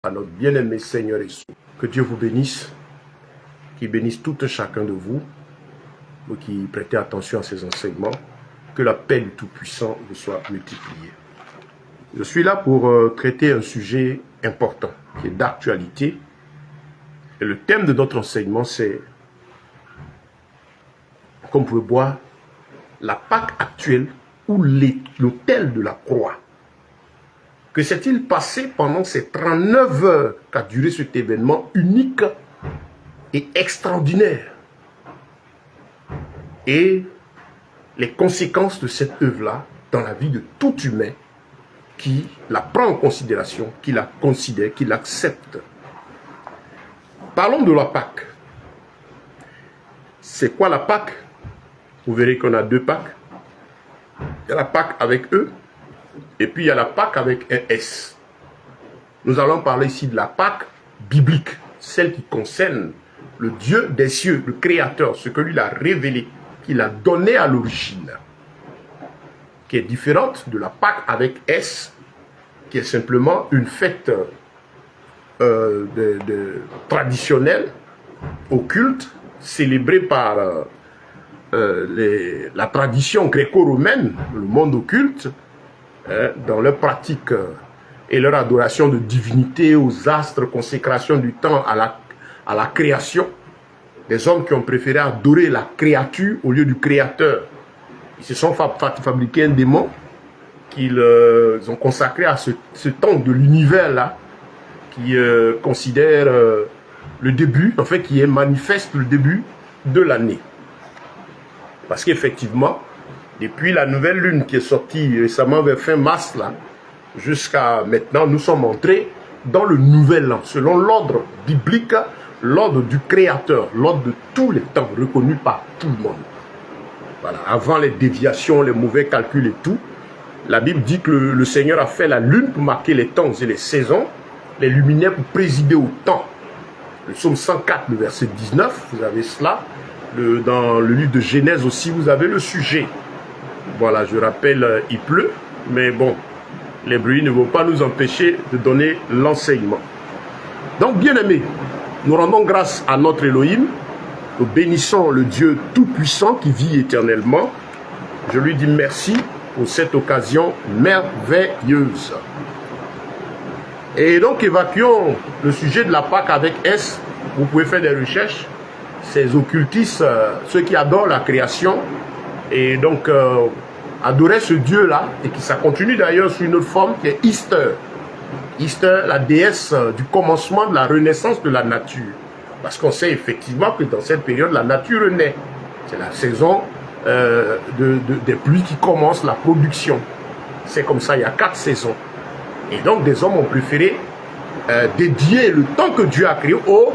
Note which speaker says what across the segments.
Speaker 1: À notre bien-aimé Seigneur Jésus. Que Dieu vous bénisse, qu'il bénisse tout un chacun de vous, vous qui prêtez attention à ces enseignements, que la paix du Tout-Puissant vous soit multipliée. Je suis là pour traiter un sujet important, qui est d'actualité. Et le thème de notre enseignement, c'est, comme vous pouvez voir, la Pâque actuelle ou l'autel de la croix. Que s'est-il passé pendant ces 39 heures qu'a duré cet événement unique et extraordinaire? Et les conséquences de cette œuvre-là dans la vie de tout humain qui la prend en considération, qui la considère, qui l'accepte. Parlons de la Pâque. C'est quoi la Pâque? Vous verrez qu'on a deux Pâques. Il y a la Pâque avec E, et puis il y a la Pâque avec un S. Nous allons parler ici de la Pâque biblique, celle qui concerne le Dieu des cieux, le Créateur, ce que lui a révélé, qu'il a donné à l'origine, qui est différente de la Pâque avec S, qui est simplement une fête traditionnelle, occulte, célébrée par la tradition gréco-romaine, le monde occulte, dans leur pratique et leur adoration de divinité, aux astres, consécration du temps à la création. Des hommes qui ont préféré adorer la créature au lieu du créateur. Ils se sont fabriqués un démon qu'ils ont consacré à ce temps de l'univers-là, qui considère le début, en fait, qui manifeste le début de l'année. Parce qu'effectivement, depuis la nouvelle lune qui est sortie récemment vers fin mars, là, jusqu'à maintenant, nous sommes entrés dans le nouvel an, selon l'ordre biblique, l'ordre du Créateur, l'ordre de tous les temps, reconnu par tout le monde. Voilà, avant les déviations, les mauvais calculs et tout, la Bible dit que le Seigneur a fait la lune pour marquer les temps et les saisons, les luminaires pour présider au temps. Le psaume 104, le verset 19, vous avez cela. Dans le livre de Genèse aussi, vous avez le sujet. Voilà, je rappelle, il pleut, mais bon, les bruits ne vont pas nous empêcher de donner l'enseignement. Donc, bien-aimés, nous rendons grâce à notre Elohim, nous bénissons le Dieu Tout-Puissant qui vit éternellement. Je lui dis merci pour cette occasion merveilleuse. Et donc, évacuons le sujet de la Pâque avec S. Vous pouvez faire des recherches. Ces occultistes, ceux qui adorent la création, et donc adorer ce Dieu-là, et qui ça continue d'ailleurs sous une autre forme qui est Easter. Easter, la déesse du commencement de la renaissance de la nature. Parce qu'on sait effectivement que dans cette période, la nature renaît. C'est la saison des pluies qui commence, la production. C'est comme ça, il y a 4 saisons. Et donc des hommes ont préféré dédier le temps que Dieu a créé aux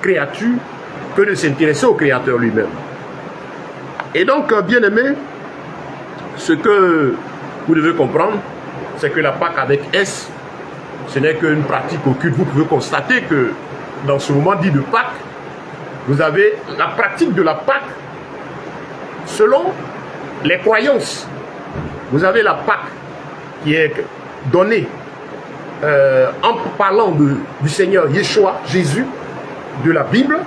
Speaker 1: créatures que de s'intéresser au Créateur lui-même. Et donc, bien-aimés, ce que vous devez comprendre, c'est que la Pâque avec S, ce n'est qu'une pratique occulte. Vous pouvez constater que dans ce moment dit de Pâques, vous avez la pratique de la Pâque selon les croyances. Vous avez la Pâque qui est donnée en parlant du Seigneur Yeshua, Jésus, de la Bible.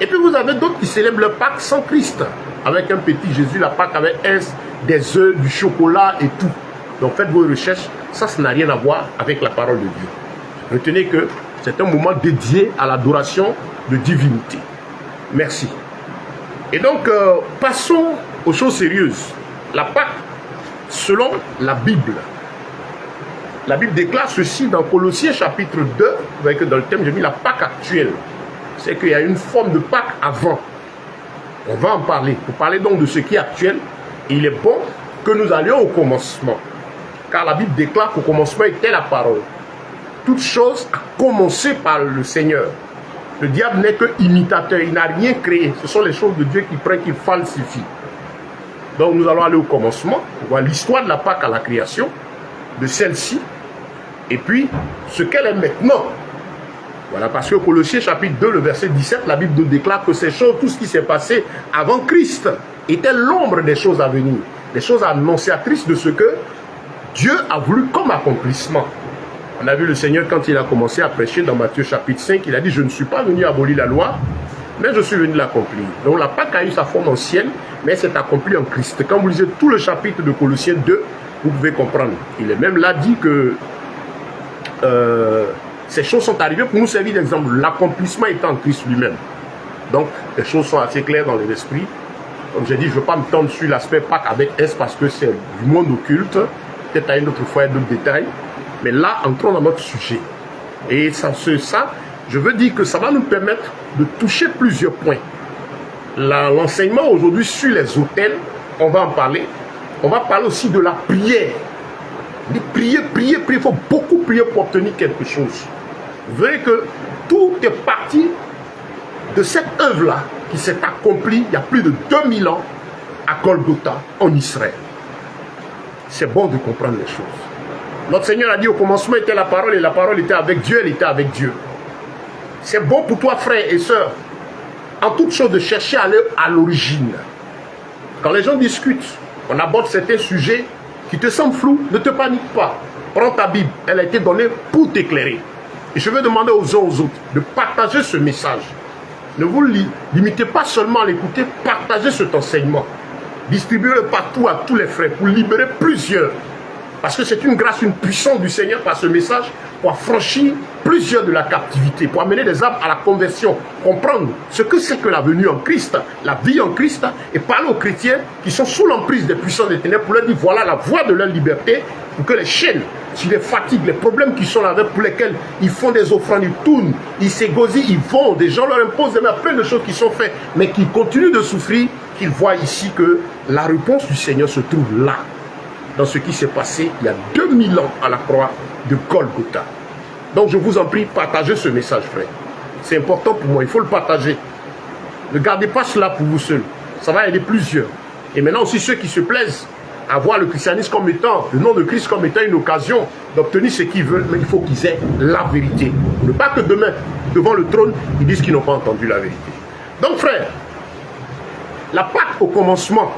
Speaker 1: Et puis vous avez d'autres qui célèbrent le Pâques sans Christ, avec un petit Jésus, la Pâque avec des œufs, du chocolat et tout. Donc faites vos recherches, ça n'a rien à voir avec la parole de Dieu. Retenez que c'est un moment dédié à l'adoration de divinité. Merci. Et donc, passons aux choses sérieuses. La Pâque, selon la Bible. La Bible déclare ceci dans Colossiens chapitre 2, vous voyez que dans le thème, j'ai mis la Pâque actuelle. C'est qu'il y a une forme de Pâque avant. On va en parler. Pour parler donc de ce qui est actuel, il est bon que nous allions au commencement. Car la Bible déclare qu'au commencement était la parole. Toute chose a commencé par le Seigneur. Le diable n'est que imitateur, il n'a rien créé. Ce sont les choses de Dieu qu'il prend, qu'il falsifie. Donc nous allons aller au commencement, on voit l'histoire de la Pâque à la création, de celle-ci, et puis ce qu'elle est maintenant. Voilà, parce que Colossiens chapitre 2, le verset 17, la Bible nous déclare que ces choses, tout ce qui s'est passé avant Christ, était l'ombre des choses à venir, des choses annonciatrices de ce que Dieu a voulu comme accomplissement. On a vu le Seigneur quand il a commencé à prêcher dans Matthieu chapitre 5, il a dit « Je ne suis pas venu abolir la loi, mais je suis venu l'accomplir. » Donc la Pâque a eu sa forme ancienne, mais elle s'est accomplie en Christ. Quand vous lisez tout le chapitre de Colossiens 2, vous pouvez comprendre. Il est même là dit que ces choses sont arrivées pour nous servir d'exemple. L'accomplissement est en Christ lui-même. Donc les choses sont assez claires dans l'esprit. Comme j'ai dit, je ne veux pas me tendre sur l'aspect Pâque avec S parce que c'est du monde occulte. Peut-être à une autre fois d'autres détails. Mais là, entrons dans notre sujet. Et ça, je veux dire que ça va nous permettre de toucher plusieurs points. L'enseignement aujourd'hui sur les autels, on va en parler. On va parler aussi de la prière. De prier, prier, prier. Il faut beaucoup prier pour obtenir quelque chose. Vous verrez que tout est parti de cette œuvre-là qui s'est accomplie il y a plus de 2000 ans à Golgotha, en Israël. C'est bon de comprendre les choses. Notre Seigneur a dit au commencement était la parole et la parole était avec Dieu, elle était avec Dieu. C'est bon pour toi, frère et sœur, en toute chose de chercher à aller à l'origine. Quand les gens discutent, on aborde certains sujets qui te semblent flous, ne te panique pas. Prends ta Bible, elle a été donnée pour t'éclairer. Et je veux demander aux uns aux autres de partager ce message. Ne vous limitez pas seulement à l'écouter, partagez cet enseignement. Distribuez-le partout à tous les frères pour libérer plusieurs. Parce que c'est une grâce, une puissance du Seigneur par ce message pour affranchir plusieurs de la captivité, pour amener des âmes à la conversion, comprendre ce que c'est que la venue en Christ, la vie en Christ, et parler aux chrétiens qui sont sous l'emprise des puissances des ténèbres pour leur dire voilà la voie de leur liberté, pour que les chaînes, si les fatigues, les problèmes qui sont là, pour lesquels ils font des offrandes, ils tournent, ils s'égosillent, ils vont, des gens leur imposent plein de choses qui sont faites, mais qui continuent de souffrir, qu'ils voient ici que la réponse du Seigneur se trouve là. Dans ce qui s'est passé il y a 2000 ans à la croix de Golgotha. Donc je vous en prie, partagez ce message, frère. C'est important pour moi, il faut le partager. Ne gardez pas cela pour vous seul. Ça va aider plusieurs. Et maintenant aussi ceux qui se plaisent à voir le christianisme comme étant, le nom de Christ comme étant une occasion d'obtenir ce qu'ils veulent, mais il faut qu'ils aient la vérité. Ne pas que demain, devant le trône, ils disent qu'ils n'ont pas entendu la vérité. Donc frère, la Pâque au commencement,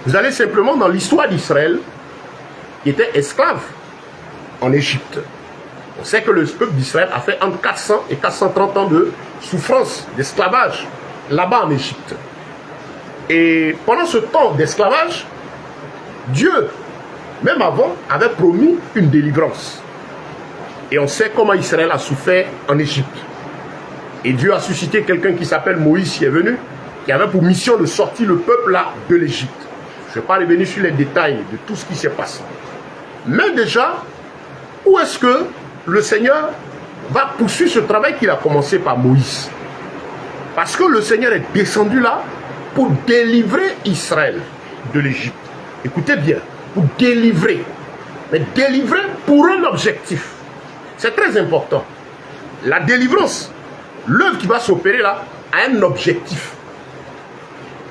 Speaker 1: vous allez simplement dans l'histoire d'Israël, qui était esclave en Égypte. On sait que le peuple d'Israël a fait entre 400 et 430 ans de souffrance, d'esclavage, là-bas en Égypte. Et pendant ce temps d'esclavage, Dieu, même avant, avait promis une délivrance. Et on sait comment Israël a souffert en Égypte. Et Dieu a suscité quelqu'un qui s'appelle Moïse, qui est venu, qui avait pour mission de sortir le peuple là de l'Égypte. Je ne vais pas revenir sur les détails de tout ce qui s'est passé. Mais déjà, où est-ce que le Seigneur va poursuivre ce travail qu'il a commencé par Moïse? Parce que le Seigneur est descendu là pour délivrer Israël de l'Égypte. Écoutez bien, pour délivrer. Mais délivrer pour un objectif. C'est très important. La délivrance, l'œuvre qui va s'opérer là, a un objectif.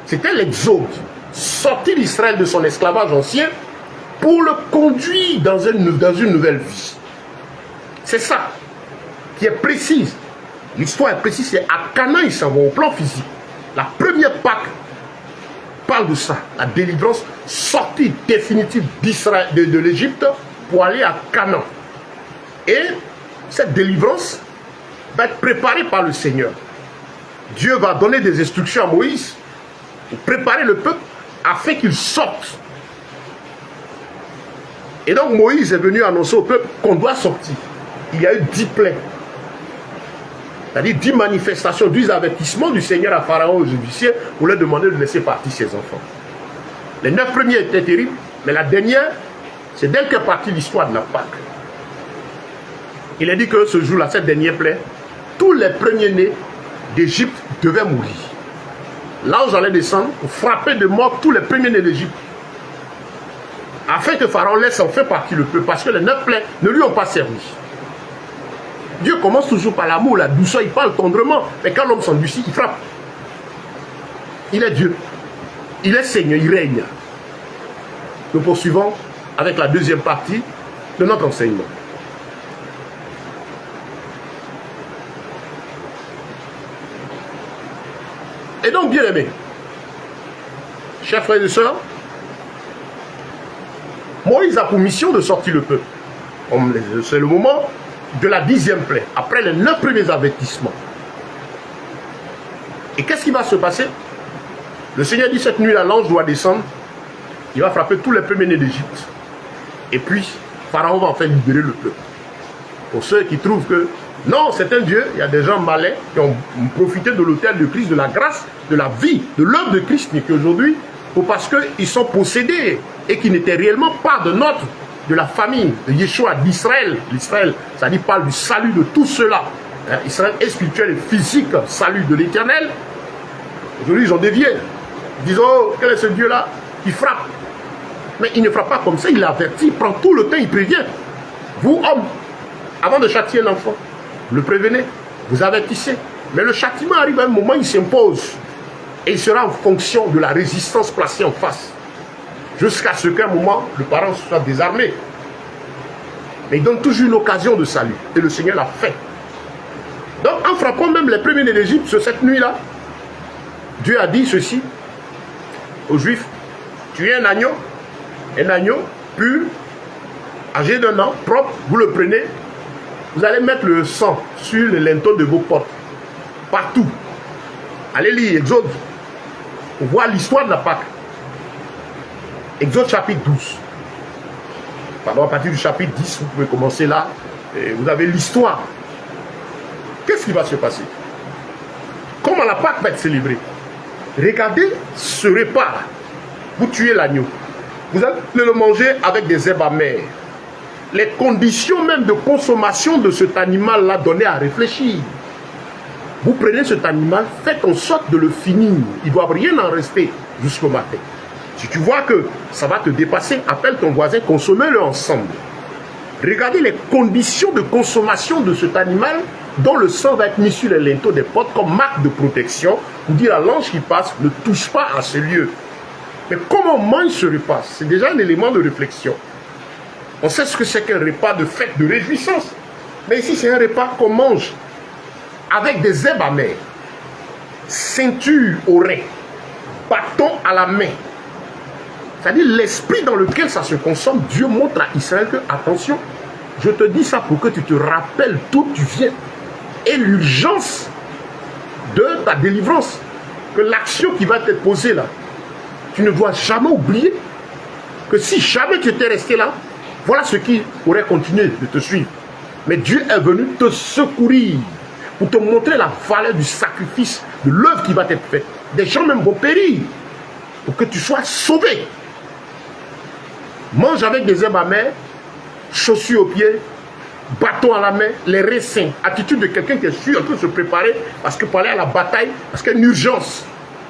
Speaker 1: C'était l'exode. Sortir Israël de son esclavage ancien pour le conduire dans une nouvelle vie. C'est ça qui est précise. L'histoire est précise, c'est à Canaan ils s'en vont au plan physique. La première Pâque parle de ça, la délivrance, sortie définitive d'Israël, de l'Égypte pour aller à Canaan. Et cette délivrance va être préparée par le Seigneur. Dieu va donner des instructions à Moïse pour préparer le peuple afin qu'il sorte. Et donc Moïse est venu annoncer au peuple qu'on doit sortir. Il y a eu 10 plaintes. C'est-à-dire 10 manifestations, 10 avertissements du Seigneur à Pharaon aux Égyptiens pour leur demander de laisser partir ses enfants. Les 9 premiers étaient terribles, mais la dernière, c'est d'elle qu'est partie l'histoire de la Pâque. Il a dit que ce jour-là, cette dernière plaie, tous les premiers-nés d'Égypte devaient mourir. L'ange allait descendre pour frapper de mort tous les premiers-nés d'Égypte. Afin que Pharaon laisse enfin partir le peuple, parce que les 9 plaies ne lui ont pas servi. Dieu commence toujours par l'amour, la douceur, il parle tendrement. Mais quand l'homme s'endurcit, il frappe. Il est Dieu. Il est Seigneur, il règne. Nous poursuivons avec la deuxième partie de notre enseignement. Et donc, bien aimés, chers frères et sœurs, Moïse a pour mission de sortir le peuple. C'est le moment de la 10e plaie, après les 9 premiers avertissements. Et qu'est-ce qui va se passer? Le Seigneur dit cette nuit, la l'ange doit descendre. Il va frapper tous les premiers-nés d'Égypte. Et puis, Pharaon va enfin libérer le peuple. Pour ceux qui trouvent que non, c'est un Dieu, il y a des gens malins qui ont profité de l'autel de Christ, de la grâce, de la vie, de l'œuvre de Christ, mais qu'aujourd'hui, parce qu'ils sont possédés et qui n'étaient réellement pas de la famille de Yeshua, d'Israël. L'Israël, ça dit, parle du salut de tout cela. Israël est spirituel et physique, salut de l'Éternel. Aujourd'hui, ils ont dévié. Ils disent, oh, quel est ce Dieu-là qui frappe? Mais il ne frappe pas comme ça, il avertit, il prend tout le temps, il prévient. Vous, hommes, avant de châtier l'enfant, vous le prévenez, vous avertissez. Mais le châtiment arrive à un moment, il s'impose. Et il sera en fonction de la résistance placée en face. Jusqu'à ce qu'à un moment, le parent soit désarmé. Mais il donne toujours une occasion de salut. Et le Seigneur l'a fait. Donc, en frappant même les premiers-nés d'Égypte, cette nuit-là, Dieu a dit ceci aux Juifs. Tu es un agneau pur, âgé d'1 an, propre, vous le prenez, vous allez mettre le sang sur les linteaux de vos portes, partout. Allez lire Exode, on voit l'histoire de la Pâque. Exode chapitre 12. Pardon, à partir du chapitre 10, vous pouvez commencer là, et vous avez l'histoire. Qu'est-ce qui va se passer? Comment la Pâque va être célébrée? Regardez ce repas. Vous tuez l'agneau. Vous allez le manger avec des herbes amères. Les conditions même de consommation de cet animal-là donnaient à réfléchir. Vous prenez cet animal, faites en sorte de le finir. Il ne doit rien en rester jusqu'au matin. Si tu vois que ça va te dépasser, appelle ton voisin, consommez-le ensemble. Regardez les conditions de consommation de cet animal dont le sang va être mis sur les linteaux des portes comme marque de protection pour dire à l'ange qui passe, ne touche pas à ce lieu. Mais comment on mange ce repas? C'est déjà un élément de réflexion. On sait ce que c'est qu'un repas de fête, de réjouissance. Mais ici, c'est un repas qu'on mange avec des herbes amères, ceinture au rein, bâton à la main. C'est-à-dire l'esprit dans lequel ça se consomme. Dieu montre à Israël que, attention, je te dis ça pour que tu te rappelles d'où tu viens et l'urgence de ta délivrance. Que l'action qui va t'être posée là, tu ne dois jamais oublier que si jamais tu étais resté là, voilà ce qui aurait continué de te suivre. Mais Dieu est venu te secourir pour te montrer la valeur du sacrifice, de l'œuvre qui va t'être faite. Des gens même vont périr pour que tu sois sauvé. Mange avec des herbes amères, chaussures aux pieds, bâton à la main, les reins sains. Attitude de quelqu'un qui est sûr en train de se préparer parce que pour aller à la bataille, parce qu'il y a une urgence.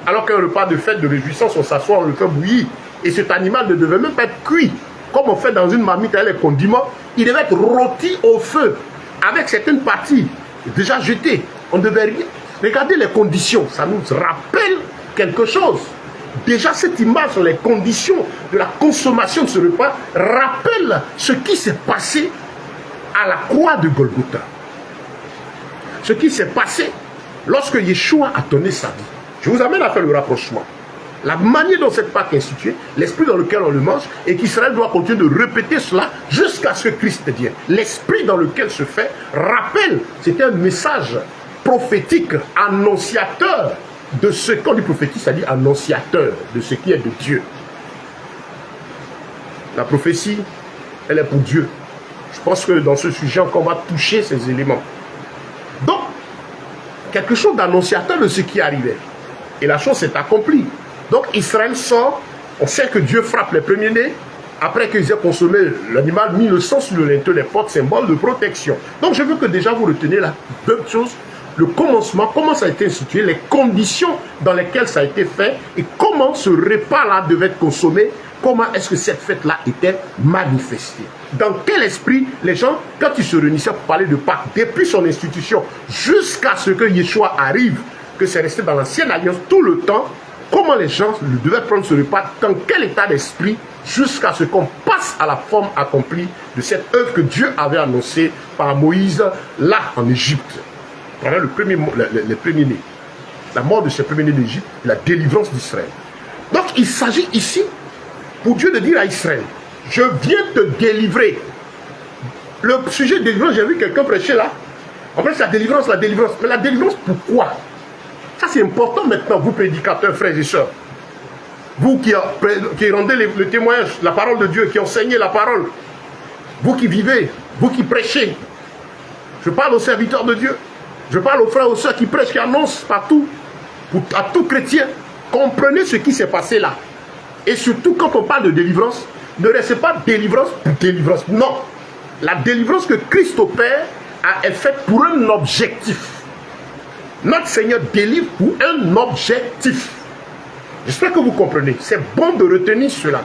Speaker 1: Alors qu'un repas de fête, de réjouissance, on s'assoit, on le fait bouillir. Et cet animal ne devait même pas être cuit. Comme on fait dans une marmite avec les condiments, il devait être rôti au feu, avec certaines parties déjà jetées. On devait regarder les conditions. Ça nous rappelle quelque chose. Déjà, cette image sur les conditions de la consommation de ce repas rappelle ce qui s'est passé à la croix de Golgotha. Ce qui s'est passé lorsque Yeshua a donné sa vie. Je vous amène à faire le rapprochement. La manière dont cette Pâque est instituée, l'esprit dans lequel on le mange, et qu'Israël doit continuer de répéter cela jusqu'à ce que Christ vienne. L'esprit dans lequel se fait rappelle, c'était un message prophétique, annonciateur de ce qu'on dit prophétique, c'est-à-dire annonciateur de ce qui est de Dieu. La prophétie, elle est pour Dieu. Je pense que dans ce sujet, on va toucher ces éléments. Donc, quelque chose d'annonciateur de ce qui arrivait. Et la chose s'est accomplie. Donc Israël sort, on sait que Dieu frappe les premiers-nés, après qu'ils aient consommé l'animal, mis le sang sur le linteau des portes, symbole de protection. Donc je veux que déjà vous reteniez là deux choses, le commencement, comment ça a été institué, les conditions dans lesquelles ça a été fait, et comment ce repas-là devait être consommé, comment est-ce que cette fête-là était manifestée. Dans quel esprit les gens, quand ils se réunissaient pour parler de Pâques, depuis son institution, jusqu'à ce que Yeshua arrive, que c'est resté dans l'ancienne alliance tout le temps, comment les gens devaient prendre ce repas, dans quel état d'esprit, jusqu'à ce qu'on passe à la forme accomplie de cette œuvre que Dieu avait annoncée par Moïse, là en Égypte, pendant les premiers-nés, la mort de ces premiers-nés d'Égypte, la délivrance d'Israël. Donc il s'agit ici, pour Dieu de dire à Israël, je viens te délivrer Le sujet de délivrance, j'ai vu quelqu'un prêcher là. En fait, c'est la délivrance, la délivrance. Mais la délivrance, pourquoi? Ça, c'est important maintenant, vous prédicateurs, frères et sœurs. Vous qui rendez le témoignage, la parole de Dieu, qui enseignez la parole. Vous qui vivez, vous qui prêchez. Je parle aux serviteurs de Dieu. Je parle aux frères et aux sœurs qui prêchent, qui annoncent partout, à tout chrétien. Comprenez ce qui s'est passé là. Et surtout, quand on parle de délivrance, ne restez pas délivrance pour délivrance. Non. La délivrance que Christ opère est faite pour un objectif. Notre Seigneur délivre pour un objectif. J'espère que vous comprenez. C'est bon de retenir cela.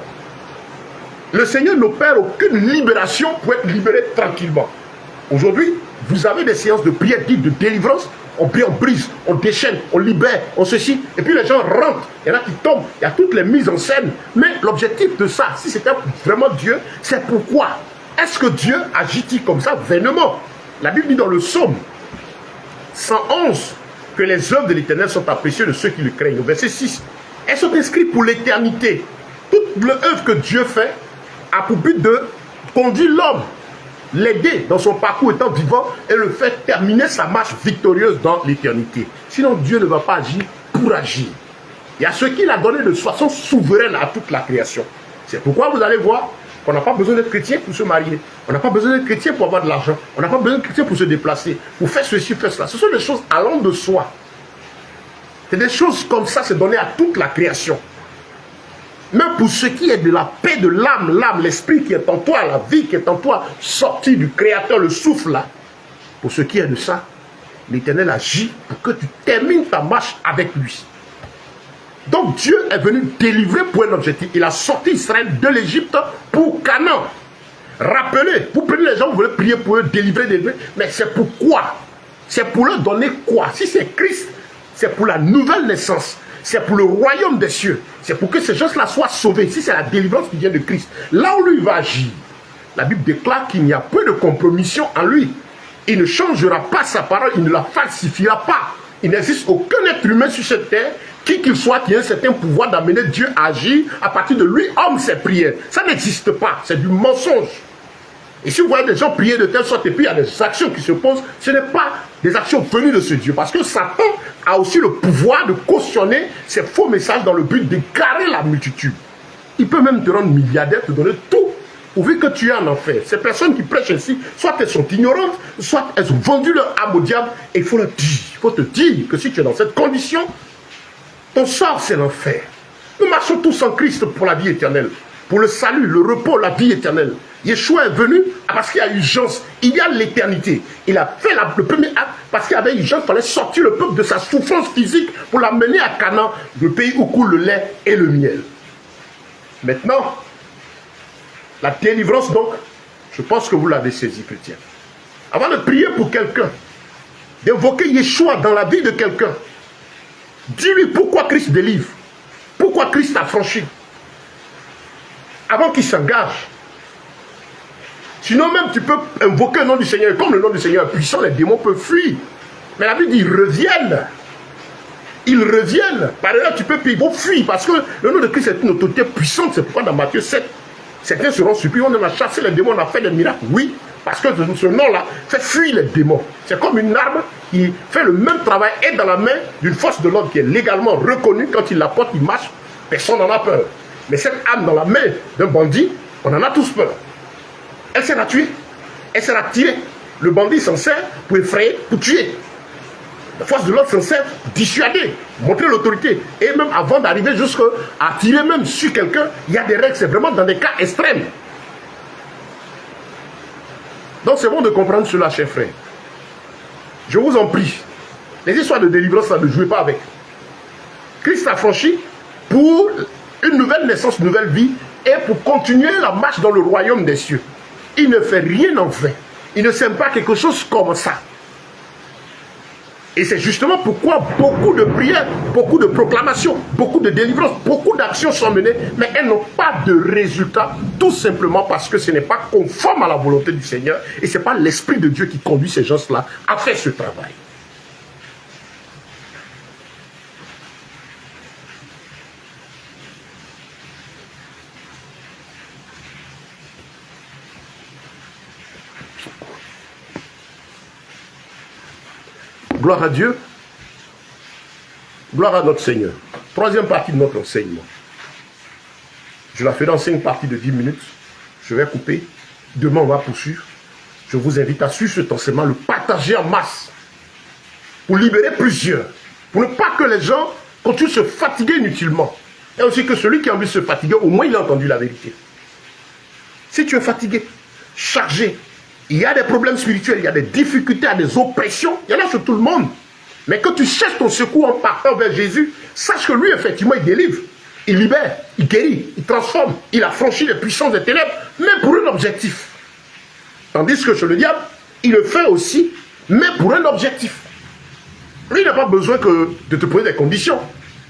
Speaker 1: Le Seigneur n'opère aucune libération pour être libéré tranquillement. Aujourd'hui, vous avez des séances de prière dites de délivrance. On brise, on déchaîne, on libère, on ceci. Et puis les gens rentrent. Il y en a qui tombent. Il y a toutes les mises en scène. Mais l'objectif de ça, si c'était vraiment Dieu, c'est pourquoi. Est-ce que Dieu agit-il comme ça vainement? La Bible dit dans le psaume 111 que les œuvres de l'Éternel sont appréciées de ceux qui le craignent. Au verset 6. Elles sont inscrites pour l'éternité. Toute l'œuvre que Dieu fait a pour but de conduire l'homme, l'aider dans son parcours étant vivant et le faire terminer sa marche victorieuse dans l'éternité. Sinon, Dieu ne va pas agir pour agir. Il y a ce qu'il a donné de façon souveraine à toute la création. C'est pourquoi vous allez voir qu'on n'a pas besoin d'être chrétien pour se marier. On n'a pas besoin d'être chrétien pour avoir de l'argent. On n'a pas besoin d'être chrétien pour se déplacer, pour faire ceci, faire cela. Ce sont des choses allant de soi. C'est des choses comme ça, c'est donné à toute la création. Même pour ce qui est de la paix de l'âme, l'esprit qui est en toi, la vie qui est en toi, sorti du Créateur, le souffle là. Pour ce qui est de ça, l'Éternel agit pour que tu termines ta marche avec lui. Donc Dieu est venu délivrer pour un objectif. Il a sorti Israël de l'Égypte pour Canaan. Rappelez, vous prenez les gens, vous voulez prier pour eux, délivrer, mais c'est pourquoi? C'est pour leur donner quoi? Si c'est Christ, c'est pour la nouvelle naissance. C'est pour le royaume des cieux. C'est pour que ces gens-là soient sauvés. Si c'est la délivrance qui vient de Christ, là où lui va agir, la Bible déclare qu'il n'y a peu de compromission en lui. Il ne changera pas sa parole, il ne la falsifiera pas. Il n'existe aucun être humain sur cette terre, qui qu'il soit, qui a un certain pouvoir d'amener Dieu à agir à partir de lui, homme, ses prières. Ça n'existe pas, c'est du mensonge. Et si vous voyez des gens prier de telle sorte et puis il y a des actions qui se posent, ce n'est pas des actions venues de ce Dieu. Parce que Satan a aussi le pouvoir de cautionner ces faux messages dans le but d'égarer la multitude. Il peut même te rendre milliardaire, te donner tout, pourvu que tu es en enfer. Ces personnes qui prêchent ainsi, soit elles sont ignorantes, soit elles ont vendu leur âme au diable. Et il faut leur dire, il faut te dire que si tu es dans cette condition, ton sort c'est l'enfer. Nous marchons tous en Christ pour la vie éternelle, pour le salut, le repos, la vie éternelle. Yeshua est venu parce qu'il y a urgence, il y a l'éternité. Il a fait le premier acte parce qu'il y avait urgence, il fallait sortir le peuple de sa souffrance physique pour l'amener à Canaan, le pays où coule le lait et le miel. Maintenant, la délivrance donc, je pense que vous l'avez saisi, chrétien. Avant de prier pour quelqu'un, d'évoquer Yeshua dans la vie de quelqu'un, dis-lui pourquoi Christ délivre, pourquoi Christ a franchi, avant qu'il s'engage. Sinon même tu peux invoquer le nom du Seigneur. Et comme le nom du Seigneur est puissant, les démons peuvent fuir. Mais la Bible dit, ils reviennent. Ils reviennent. Par exemple, tu peux prier, ils vont fuir. Parce que le nom de Christ est une autorité puissante. C'est pourquoi dans Matthieu 7, certains seront surpris. On a chassé les démons, on a fait des miracles. Oui, parce que ce nom-là fait fuir les démons. C'est comme une arme qui fait le même travail et dans la main d'une force de l'ordre qui est légalement reconnue. Quand il la porte, il marche, personne n'en a peur. Mais cette arme dans la main d'un bandit, on en a tous peur. Elle sert à tuer, elle sert à tirer. Le bandit s'en sert pour effrayer, pour tuer. La force de l'ordre s'en sert pour dissuader, montrer l'autorité. Et même avant d'arriver jusqu'à tirer même sur quelqu'un, il y a des règles, c'est vraiment dans des cas extrêmes. Donc c'est bon de comprendre cela, chers frères. Je vous en prie. Les histoires de délivrance, ça ne jouez pas avec. Christ a franchi pour une nouvelle naissance, une nouvelle vie, et pour continuer la marche dans le royaume des cieux. Il ne fait rien en vain. Il ne sème pas quelque chose comme ça. Et c'est justement pourquoi beaucoup de prières, beaucoup de proclamations, beaucoup de délivrances, beaucoup d'actions sont menées, mais elles n'ont pas de résultat, tout simplement parce que ce n'est pas conforme à la volonté du Seigneur, et ce n'est pas l'Esprit de Dieu qui conduit ces gens-là à faire ce travail. Gloire à Dieu. Gloire à notre Seigneur. Troisième partie de notre enseignement. Je la ferai en 5 parties de 10 minutes. Je vais couper. Demain, on va poursuivre. Je vous invite à suivre cet enseignement, le partager en masse. Pour libérer plusieurs. Pour ne pas que les gens continuent de se fatiguer inutilement. Et aussi que celui qui a envie de se fatiguer, au moins il a entendu la vérité. Si tu es fatigué, chargé, il y a des problèmes spirituels, il y a des difficultés, il y a des oppressions, il y en a sur tout le monde. Mais quand tu cherches ton secours en partant vers Jésus, sache que lui, effectivement, il délivre, il libère, il guérit, il transforme, il affranchit les puissances des ténèbres, mais pour un objectif. Tandis que chez le diable, il le fait aussi, mais pour un objectif. Lui, il n'a pas besoin de te poser des conditions.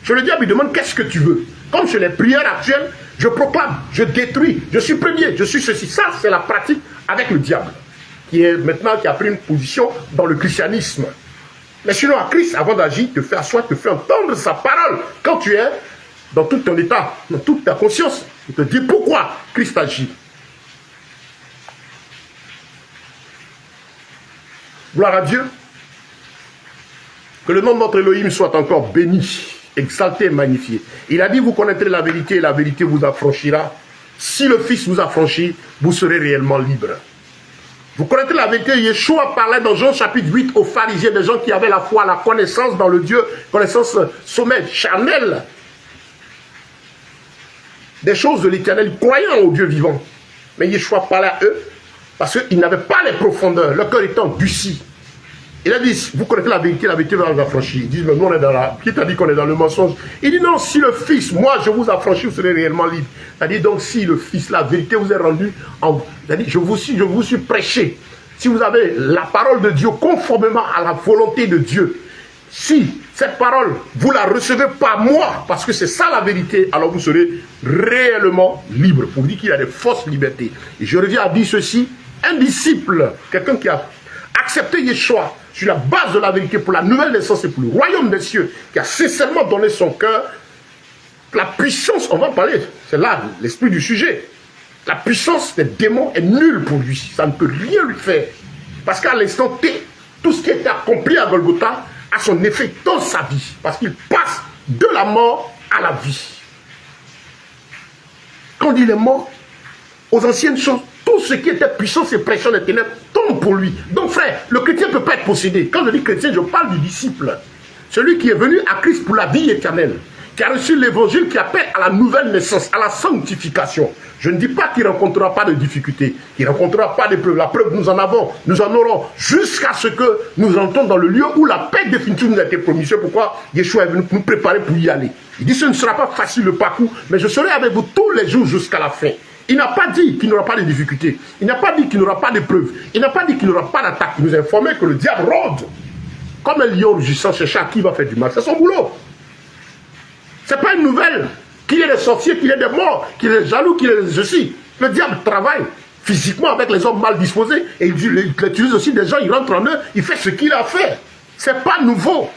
Speaker 1: Chez le diable, il demande qu'est-ce que tu veux. Comme chez les prières actuelles, je proclame, je détruis, je suis premier, je suis ceci. Ça, c'est la pratique avec le diable, qui a pris une position dans le christianisme. Mais sinon, à Christ, avant d'agir, te fait asseoir, te fait entendre sa parole. Quand tu es dans tout ton état, dans toute ta conscience, il te dit pourquoi Christ agit. Gloire à Dieu. Que le nom de notre Elohim soit encore béni, exalté et magnifié. Il a dit, vous connaîtrez la vérité et la vérité vous affranchira. Si le Fils vous affranchit, vous serez réellement libre. Vous connaîtrez la vérité. Yeshua parlait dans Jean chapitre 8 aux pharisiens, des gens qui avaient la foi, la connaissance dans le Dieu, connaissance sommet, charnelle. Des choses de l'éternel, croyant au Dieu vivant. Mais Yeshua parlait à eux parce qu'ils n'avaient pas les profondeurs, leur cœur étant endurci. Il a dit, vous connaissez la vérité va vous affranchir. Ils disent, mais nous on est dans la... Qui t'a dit qu'on est dans le mensonge? Il dit, non, si le Fils, moi je vous affranchis, vous serez réellement libre. Il a dit, donc si le Fils, la vérité vous est rendue, il a dit, je vous suis prêché. Si vous avez la parole de Dieu conformément à la volonté de Dieu, si cette parole, vous la recevez par moi, parce que c'est ça la vérité, alors vous serez réellement libre. Pour dire qu'il y a des fausses libertés. Et je reviens à dire ceci, un disciple, quelqu'un qui a accepté Yeshua, sur la base de la vérité, pour la nouvelle naissance et pour le royaume des cieux, qui a sincèrement donné son cœur, la puissance, on va parler, c'est là l'esprit du sujet, la puissance des démons est nulle pour lui, ça ne peut rien lui faire, parce qu'à l'instant T, tout ce qui a été accompli à Golgotha a son effet dans sa vie, parce qu'il passe de la mort à la vie. Quand il est mort, aux anciennes choses, tout ce qui était puissance et pression des ténèbres tombe pour lui. Donc frère, le chrétien ne peut pas être possédé. Quand je dis chrétien, je parle du disciple. Celui qui est venu à Christ pour la vie éternelle, qui a reçu l'évangile qui appelle à la nouvelle naissance, à la sanctification. Je ne dis pas qu'il ne rencontrera pas de difficultés, qu'il ne rencontrera pas d'épreuves. La preuve, nous en avons, nous en aurons, jusqu'à ce que nous entrons dans le lieu où la paix définitive nous a été promise. C'est pourquoi Yeshua est venu nous préparer pour y aller. Il dit, ce ne sera pas facile le parcours, mais je serai avec vous tous les jours jusqu'à la fin. Il n'a pas dit qu'il n'y aura pas de difficultés. Il n'a pas dit qu'il n'y aura pas d'épreuves. Il n'a pas dit qu'il n'y aura pas d'attaque. Il nous a informé que le diable rôde comme un lion rugissant, cherchant à qui va faire du mal. C'est son boulot. Ce n'est pas une nouvelle. Qu'il y ait des sorciers, qu'il y ait des morts, qu'il y ait des jaloux, qu'il y ait des ceci. Le diable travaille physiquement avec les hommes mal disposés et il utilise aussi des gens, il rentre en eux, il fait ce qu'il a fait. Ce n'est pas nouveau.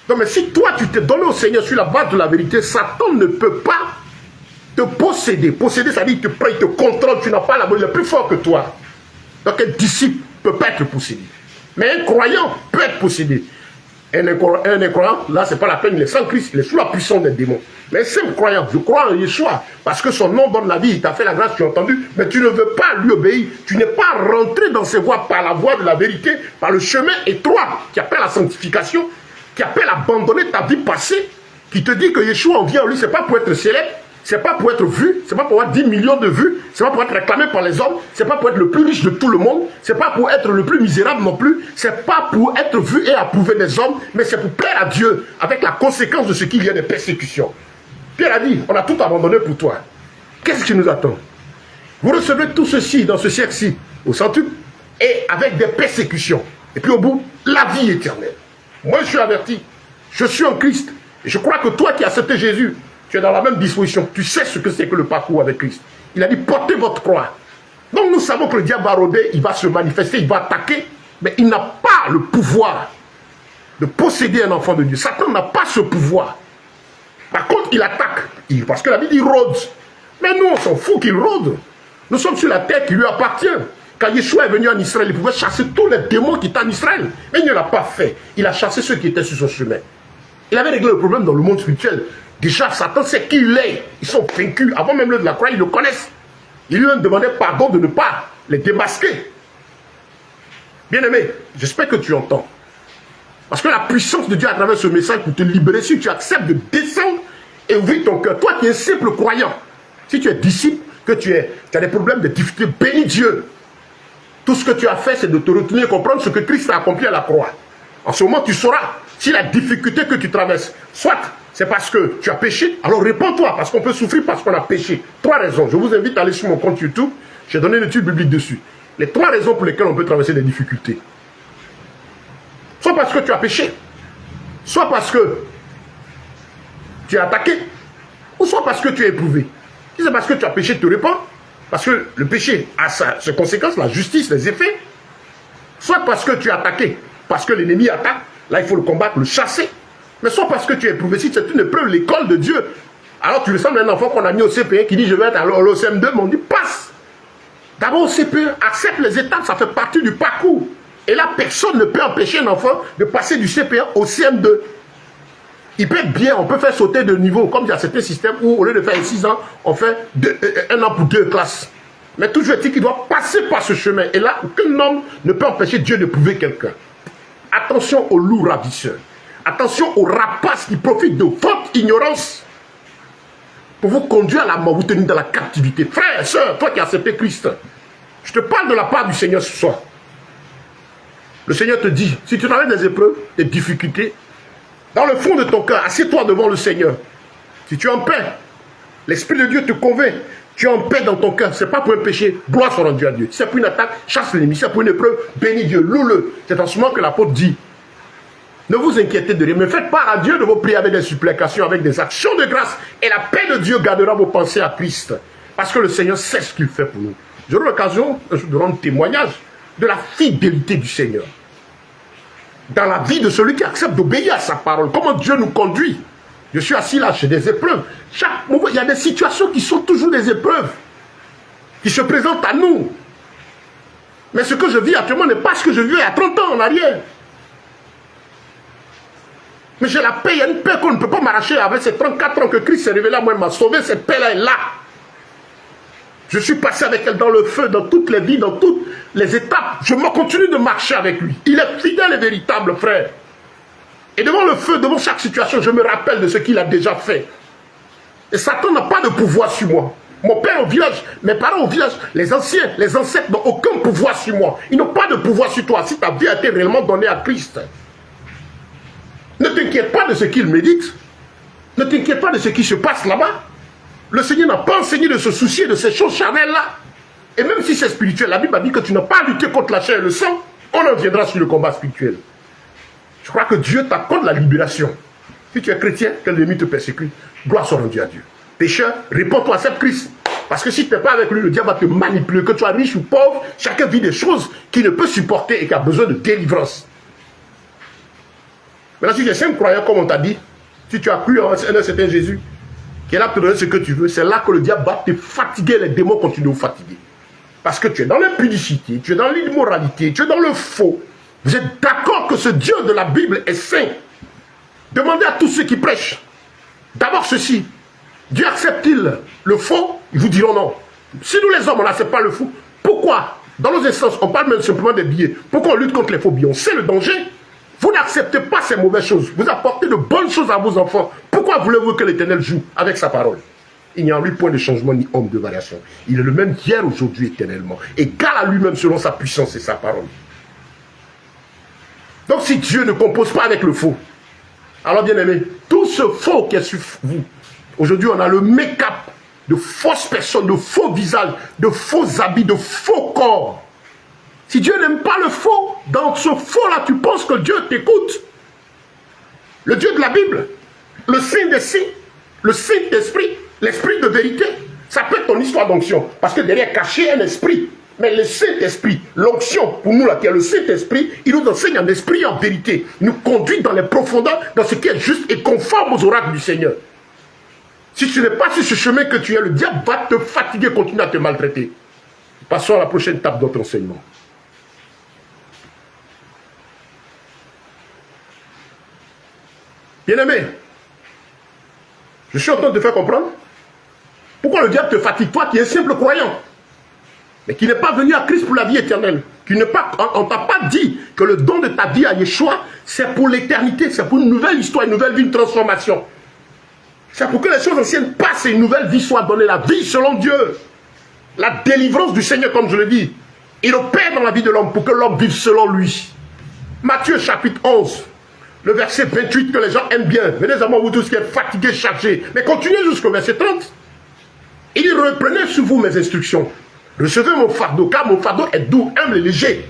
Speaker 1: Donc, mais si toi, tu t'es donné au Seigneur sur la base de la vérité, Satan ne peut pas te posséder. Posséder, ça dit qu'il te prend, il te contrôle, tu n'as pas la bonne, il est plus fort que toi. Donc un disciple ne peut pas être possédé. Mais un croyant peut être possédé. Un incroyant, là, ce n'est pas la peine, il est sans Christ, il est sous la puissance des démons. Mais un simple croyant, je crois en Yeshua, parce que son nom donne la vie, il t'a fait la grâce, tu as entendu, mais tu ne veux pas lui obéir. Tu n'es pas rentré dans ses voies par la voie de la vérité, par le chemin étroit qui appelle la sanctification, qui appelle à abandonner ta vie passée, qui te dit que Yeshua, on vient en lui, ce n'est pas pour être célèbre, c'est pas pour être vu, c'est pas pour avoir 10 millions de vues, c'est pas pour être réclamé par les hommes, c'est pas pour être le plus riche de tout le monde, c'est pas pour être le plus misérable non plus, c'est pas pour être vu et approuvé des hommes, mais c'est pour plaire à Dieu, avec la conséquence de ce qu'il y a des persécutions. Pierre a dit, on a tout abandonné pour toi. Qu'est-ce qui nous attend? Vous recevez tout ceci dans ce siècle-ci, au centuple, et avec des persécutions. Et puis au bout, la vie éternelle. Moi je suis averti, je suis en Christ, et je crois que toi qui as accepté Jésus, tu es dans la même disposition. Tu sais ce que c'est que le parcours avec Christ. Il a dit, portez votre croix. Donc nous savons que le diable va rôder, il va se manifester, il va attaquer. Mais il n'a pas le pouvoir de posséder un enfant de Dieu. Satan n'a pas ce pouvoir. Par contre, il attaque. Parce que la Bible dit, il rôde. Mais nous, on s'en fout qu'il rôde. Nous sommes sur la terre qui lui appartient. Quand Yeshua est venu en Israël, il pouvait chasser tous les démons qui étaient en Israël. Mais il ne l'a pas fait. Il a chassé ceux qui étaient sur son chemin. Il avait réglé le problème dans le monde spirituel. Déjà, Satan sait qui il est. Ils sont vaincus. Avant même de la croix, ils le connaissent. Il lui a demandé pardon de ne pas les démasquer. Bien-aimé, j'espère que tu entends. Parce que la puissance de Dieu à travers ce message pour te libérer, si tu acceptes de descendre et ouvrir ton cœur. Toi qui es un simple croyant, si tu es disciple, que tu as des problèmes, des difficultés, bénis Dieu. Tout ce que tu as fait, c'est de te retenir et comprendre ce que Christ a accompli à la croix. En ce moment, tu sauras si la difficulté que tu traverses, soit c'est parce que tu as péché, alors réponds-toi, parce qu'on peut souffrir parce qu'on a péché. 3 raisons. Je vous invite à aller sur mon compte YouTube. J'ai donné une étude biblique dessus. Les 3 raisons pour lesquelles on peut traverser des difficultés. Soit parce que tu as péché, soit parce que tu es attaqué, ou soit parce que tu es éprouvé. Si c'est parce que tu as péché, te réponds. Parce que le péché a ses conséquences, la justice, les effets. Soit parce que tu es attaqué, parce que l'ennemi attaque, là il faut le combattre, le chasser. Mais soit parce que tu es éprouvé, si c'est une épreuve, l'école de Dieu. Alors tu ressembles à un enfant qu'on a mis au CP1 qui dit je vais être à l'OCM2, mais on dit passe. D'abord au CP1, accepte les étapes, ça fait partie du parcours. Et là, personne ne peut empêcher un enfant de passer du CP1 au CM2. Il peut être bien, on peut faire sauter de niveau, comme il y a certains systèmes où au lieu de faire 6 ans, on fait 1 an pour 2 classes. Mais toujours est-il qu'il doit passer par ce chemin. Et là, aucun homme ne peut empêcher Dieu de prouver quelqu'un. Attention aux loups ravisseurs. Attention aux rapaces qui profitent de votre ignorance pour vous conduire à la mort, vous tenir dans la captivité. Frère, soeur, toi qui as accepté Christ, je te parle de la part du Seigneur ce soir. Le Seigneur te dit, si tu traverses des épreuves, des difficultés, dans le fond de ton cœur, assieds-toi devant le Seigneur. Si tu es en paix, l'Esprit de Dieu te convainc, tu es en paix dans ton cœur. Ce n'est pas pour un péché, gloire soit rendue à Dieu. Si c'est pour une attaque, chasse l'ennemi. Si c'est pour une épreuve, bénis Dieu, loue-le. C'est en ce moment que l'apôtre dit, ne vous inquiétez de rien, mais faites part à Dieu de vos prières avec des supplications, avec des actions de grâce. Et la paix de Dieu gardera vos pensées à Christ. Parce que le Seigneur sait ce qu'il fait pour nous. J'aurai l'occasion de rendre témoignage de la fidélité du Seigneur. Dans la vie de celui qui accepte d'obéir à sa parole. Comment Dieu nous conduit. Je suis assis là, j'ai des épreuves. Chaque moment, il y a des situations qui sont toujours des épreuves. Qui se présentent à nous. Mais ce que je vis actuellement n'est pas ce que je vivais à 30 ans en arrière. Mais j'ai la paix, il y a une paix qu'on ne peut pas m'arracher avec ces 34 ans que Christ s'est révélé à moi, il m'a sauvé, cette paix-là est là. Je suis passé avec elle dans le feu, dans toutes les vies, dans toutes les étapes. Je continue de marcher avec lui. Il est fidèle et véritable, frère. Et devant le feu, devant chaque situation, je me rappelle de ce qu'il a déjà fait. Et Satan n'a pas de pouvoir sur moi. Mon père au village, mes parents au village, les anciens, les ancêtres n'ont aucun pouvoir sur moi. Ils n'ont pas de pouvoir sur toi si ta vie a été réellement donnée à Christ. Ne t'inquiète pas de ce qu'il médite. Ne t'inquiète pas de ce qui se passe là-bas. Le Seigneur n'a pas enseigné de se soucier de ces choses charnelles-là. Et même si c'est spirituel, la Bible a dit que tu n'as pas à lutter contre la chair et le sang, on en viendra sur le combat spirituel. Je crois que Dieu t'accorde la libération. Si tu es chrétien, que l'ennemi te persécute, gloire soit rendue à Dieu. Pécheur, réponds-toi, accepte Christ. Parce que si tu n'es pas avec lui, le diable va te manipuler. Que tu sois riche ou pauvre, chacun vit des choses qu'il ne peut supporter et qui a besoin de délivrance. Maintenant, si tu es un croyant, comme on t'a dit, si tu as cru en un certain Jésus, qui est là pour te donner ce que tu veux, c'est là que le diable va te fatiguer, les démons continuent de vous fatiguer. Parce que tu es dans l'impudicité, tu es dans l'immoralité, tu es dans le faux. Vous êtes d'accord que ce Dieu de la Bible est saint. Demandez à tous ceux qui prêchent. D'abord ceci, Dieu accepte-t-il le faux? Ils vous diront non. Si nous les hommes, on n'accepte pas le faux, pourquoi? Dans nos instances, on parle même simplement des billets. Pourquoi on lutte contre les faux billets? On sait le danger. Vous n'acceptez pas ces mauvaises choses. Vous apportez de bonnes choses à vos enfants. Pourquoi voulez-vous que l'Éternel joue avec sa parole? Il n'y a en lui point de changement ni homme de variation. Il est le même hier, aujourd'hui, éternellement. Égal à lui-même selon sa puissance et sa parole. Donc si Dieu ne compose pas avec le faux, alors bien aimé, tout ce faux qui est sur vous, aujourd'hui on a le make-up de fausses personnes, de faux visages, de faux habits, de faux corps. Si Dieu n'aime pas le faux, dans ce faux-là, tu penses que Dieu t'écoute. Le Dieu de la Bible, le Saint des Saints, le Saint-Esprit, l'Esprit de vérité, ça peut être ton histoire d'onction. Parce que derrière, caché un esprit. Mais le Saint-Esprit, l'onction, pour nous là, qui est le Saint-Esprit, il nous enseigne en esprit et en vérité. Il nous conduit dans les profondeurs, dans ce qui est juste et conforme aux oracles du Seigneur. Si tu n'es pas sur ce chemin que tu es, le diable va te fatiguer, continuer à te maltraiter. Passons à la prochaine étape de notre enseignement. Bien-aimé, je suis en train de te faire comprendre pourquoi le diable te fatigue, toi qui es simple croyant, mais qui n'est pas venu à Christ pour la vie éternelle. On ne t'a pas dit que le don de ta vie à Yeshua, c'est pour l'éternité, c'est pour une nouvelle histoire, une nouvelle vie, une transformation. C'est pour que les choses anciennes passent et une nouvelle vie soit donnée, la vie selon Dieu. La délivrance du Seigneur, comme je le dis, il opère dans la vie de l'homme pour que l'homme vive selon lui. Matthieu chapitre 11, le verset 28 que les gens aiment bien. Venez à moi, vous tous qui êtes fatigués, chargés. Mais continuez jusqu'au verset 30. Il dit, reprenez sur vous mes instructions. Recevez mon fardeau, car mon fardeau est doux, humble et léger.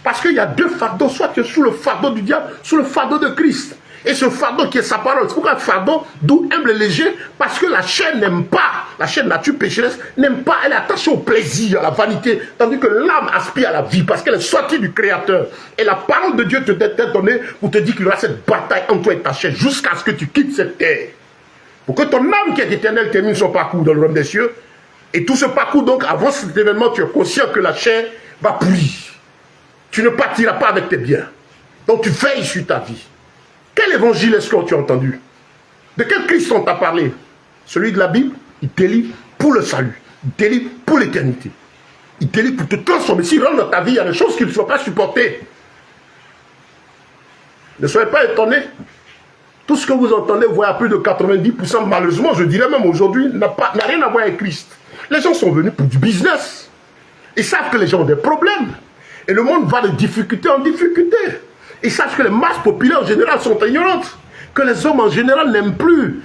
Speaker 1: Parce qu'il y a deux fardeaux, soit tu es sous le fardeau du diable, sous le fardeau de Christ. Et ce fardeau qui est sa parole, c'est pourquoi un fardeau doux, humble et léger, parce que la chair n'aime pas, la chair nature pécheresse n'aime pas, elle est attachée au plaisir, à la vanité, tandis que l'âme aspire à la vie, parce qu'elle est sortie du Créateur. Et la parole de Dieu te est donnée pour te dire qu'il y aura cette bataille entre toi et ta chair, jusqu'à ce que tu quittes cette terre. Pour que ton âme qui est éternelle termine son parcours dans le royaume des cieux. Et tout ce parcours, donc, avant cet événement, tu es conscient que la chair va pourrir. Tu ne partiras pas avec tes biens. Donc tu veilles sur ta vie. Quel évangile est-ce que tu as entendu? De quel Christ on t'a parlé? Celui de la Bible, il délivre pour le salut. Il délivre pour l'éternité. Il délivre pour te transformer. S'il rentre dans ta vie, il y a des choses qu'il ne faut pas supporter. Ne soyez pas étonnés. Tout ce que vous entendez, vous voyez à plus de 90%, malheureusement, je dirais même aujourd'hui, n'a rien à voir avec Christ. Les gens sont venus pour du business. Ils savent que les gens ont des problèmes. Et le monde va de difficulté en difficulté. Ils savent que les masses populaires en général sont ignorantes. Que les hommes en général n'aiment plus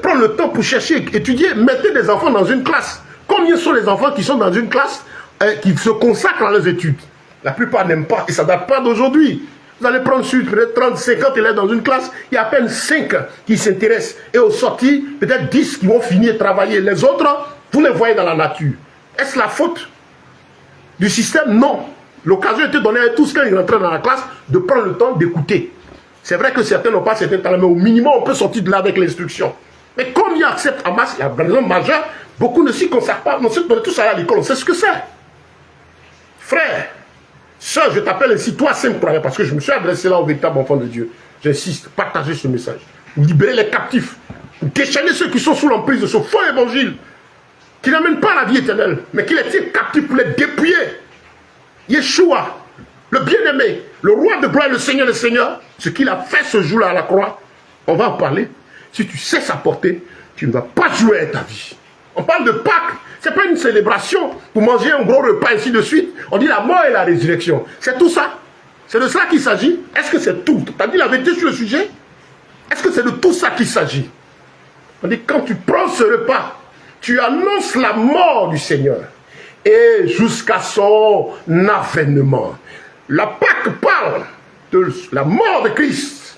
Speaker 1: prendre le temps pour chercher, étudier. Mettez des enfants dans une classe. Combien sont les enfants qui sont dans une classe qui se consacrent à leurs études? La plupart n'aiment pas. Et ça ne date pas d'aujourd'hui. Vous allez prendre sur peut-être 30, 50 élèves dans une classe. Il y a à peine 5 qui s'intéressent. Et au sorti, peut-être 10 qui vont finir de travailler. Les autres, vous les voyez dans la nature. Est-ce la faute du système? Non. L'occasion était donnée à tous quand ils rentraient dans la classe de prendre le temps d'écouter. C'est vrai que certains n'ont pas certains talents, mais au minimum, on peut sortir de là avec l'instruction. Mais comme ils acceptent en masse, il y a un raison majeure, beaucoup ne s'y consacrent pas. On sait tout ça à l'école, on sait ce que c'est. Frère, sœur, je t'appelle ainsi, toi, simple croyant, parce que je me suis adressé là au véritable enfant de Dieu. J'insiste, partagez ce message. Vous libérez les captifs. Vous déchaînez ceux qui sont sous l'emprise de ce faux évangile, qui n'amène pas la vie éternelle, mais qui les tire captifs pour les dépouiller. Yeshua, le bien-aimé, le roi de gloire, le Seigneur des Seigneurs, ce qu'il a fait ce jour-là à la croix, on va en parler. Si tu sais sa portée, tu ne vas pas jouer à ta vie. On parle de Pâques, ce n'est pas une célébration pour manger un gros repas, ainsi de suite. On dit la mort et la résurrection. C'est tout ça. C'est de ça qu'il s'agit. Est-ce que c'est tout? Tu as dit la vérité sur le sujet? Est-ce que c'est de tout ça qu'il s'agit? On dit quand tu prends ce repas, tu annonces la mort du Seigneur. Et jusqu'à son avènement. La Pâque parle de la mort de Christ.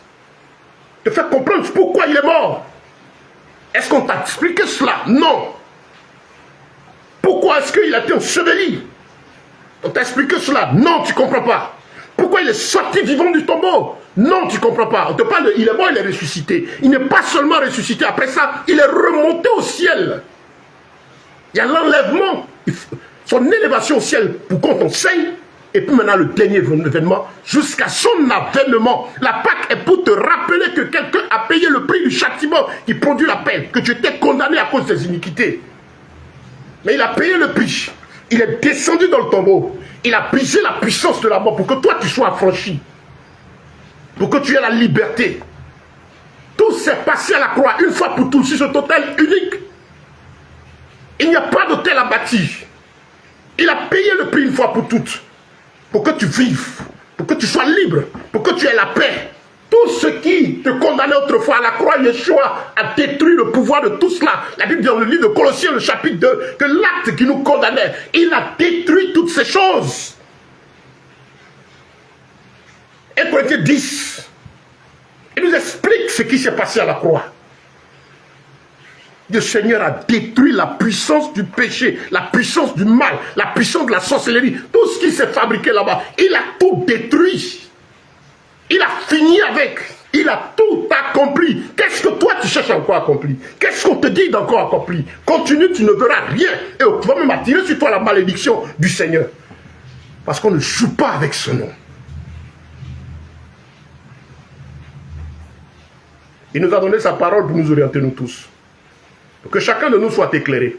Speaker 1: Te faire comprendre pourquoi il est mort. Est-ce qu'on t'a expliqué cela? Non. Pourquoi est-ce qu'il a été enseveli? On t'a expliqué cela? Non, tu ne comprends pas. Pourquoi il est sorti vivant du tombeau? Non, tu ne comprends pas. On te parle de il est mort, il est ressuscité. Il n'est pas seulement ressuscité. Après ça, il est remonté au ciel. Il y a l'enlèvement. Son élévation au ciel pour qu'on t'enseigne, et puis maintenant le dernier événement, jusqu'à son avènement. La Pâque est pour te rappeler que quelqu'un a payé le prix du châtiment qui produit la peine, que tu étais condamné à cause des iniquités. Mais il a payé le prix. Il est descendu dans le tombeau. Il a brisé la puissance de la mort pour que toi tu sois affranchi. Pour que tu aies la liberté. Tout s'est passé à la croix, une fois pour tous, sur ce total unique. Il n'y a pas d'hôtel à bâtir. Il a payé le prix une fois pour toutes, pour que tu vives, pour que tu sois libre, pour que tu aies la paix. Tout ce qui te condamnait autrefois à la croix, Yeshua a détruit le pouvoir de tout cela. La Bible dit dans le livre de Colossiens, le chapitre 2, que l'acte qui nous condamnait, il a détruit toutes ces choses. Et Corinthiens 10, il nous explique ce qui s'est passé à la croix. Le Seigneur a détruit la puissance du péché, la puissance du mal, la puissance de la sorcellerie, tout ce qui s'est fabriqué là-bas. Il a tout détruit. Il a fini avec. Il a tout accompli. Qu'est-ce que toi tu cherches encore accompli? Qu'est-ce qu'on te dit d'encore accompli? Continue, tu ne verras rien. Et tu vas même attirer sur toi la malédiction du Seigneur. Parce qu'on ne joue pas avec ce nom. Il nous a donné sa parole pour nous orienter nous tous. Pour que chacun de nous soit éclairé.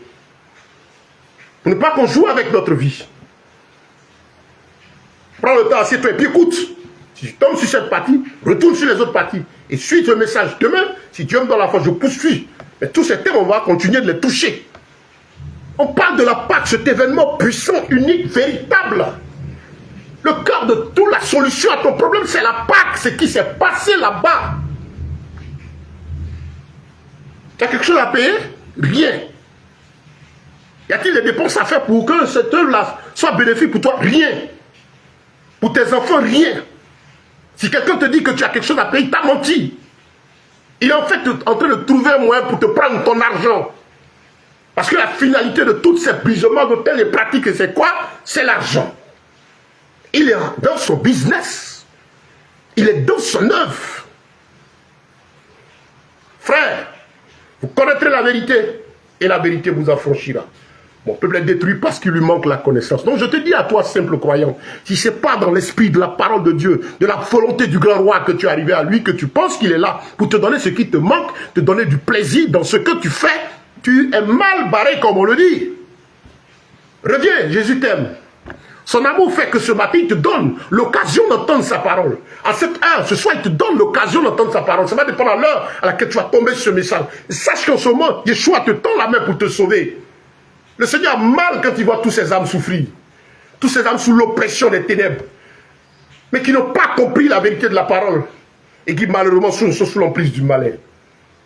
Speaker 1: Pour ne pas qu'on joue avec notre vie. Prends le temps, assieds-toi et puis écoute. Si tu tombes sur cette partie, retourne sur les autres parties. Et suis le message. Demain, si Dieu me donne la force, je poursuis. Mais tous ces thèmes, on va continuer de les toucher. On parle de la Pâque, cet événement puissant, unique, véritable. Le cœur de toute la solution à ton problème, c'est la Pâque. C'est ce qui s'est passé là-bas. Tu as quelque chose à payer? Rien. Y a-t-il des dépenses à faire pour que cette œuvre-là soit bénéfique pour toi? Rien. Pour tes enfants, rien. Si quelqu'un te dit que tu as quelque chose à payer, il t'a menti. Il est en fait en train de trouver un moyen pour te prendre ton argent. Parce que la finalité de tous ces bisements de telles pratiques, c'est quoi? C'est l'argent. Il est dans son business. Il est dans son œuvre. Frère, vous connaîtrez la vérité et la vérité vous affranchira. Mon peuple est détruit parce qu'il lui manque la connaissance. Donc je te dis à toi, simple croyant, si ce n'est pas dans l'esprit de la parole de Dieu, de la volonté du grand roi que tu es arrivé à lui, que tu penses qu'il est là pour te donner ce qui te manque, te donner du plaisir dans ce que tu fais, tu es mal barré comme on le dit. Reviens, Jésus t'aime. Son amour fait que ce matin, il te donne l'occasion d'entendre sa parole. À cette heure, ce soir, il te donne l'occasion d'entendre sa parole. Ça va dépendre de l'heure à laquelle tu vas tomber sur ce message. Sache qu'en ce moment, Yeshua te tend la main pour te sauver. Le Seigneur a mal quand il voit tous ces âmes souffrir. Tous ces âmes sous l'oppression des ténèbres. Mais qui n'ont pas compris la vérité de la parole. Et qui malheureusement sont sous l'emprise du malin.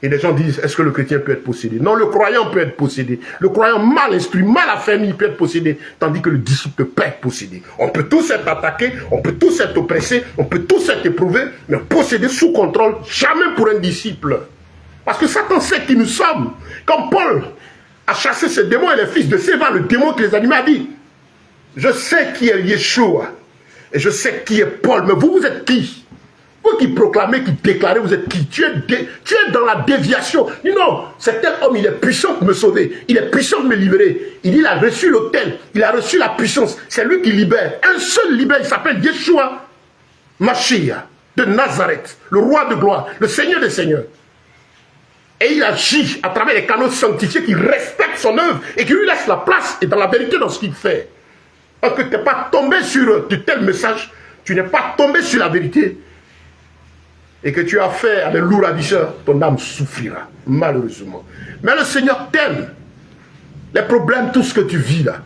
Speaker 1: Et les gens disent, est-ce que le chrétien peut être possédé? Non, le croyant peut être possédé. Le croyant mal instruit, mal affermi peut être possédé. Tandis que le disciple peut être possédé. On peut tous être attaqués, on peut tous être oppressés, on peut tous être éprouvés, mais possédés sous contrôle, jamais pour un disciple. Parce que Satan sait qui nous sommes. Comme Paul a chassé ces démons et les fils de Séva, le démon qui les animait, a dit, je sais qui est Yeshua, et je sais qui est Paul, mais vous, vous êtes qui? Vous qui proclamez, qui déclarez, vous êtes qui? Tu es dans la déviation. Il dit non, cet homme, il est puissant pour me sauver. Il est puissant pour me libérer. Il dit, il a reçu l'autel. Il a reçu la puissance. C'est lui qui libère. Un seul libère, il s'appelle Yeshua Mashiach de Nazareth, le roi de gloire, le Seigneur des seigneurs. Et il agit à travers les canaux sanctifiés qui respectent son œuvre et qui lui laissent la place et dans la vérité dans ce qu'il fait. Parce que tu n'es pas tombé sur de tels messages, tu n'es pas tombé sur la vérité, et que tu as fait à des lourds ravisseurs, ton âme souffrira, malheureusement. Mais le Seigneur t'aime. Les problèmes, tout ce que tu vis là,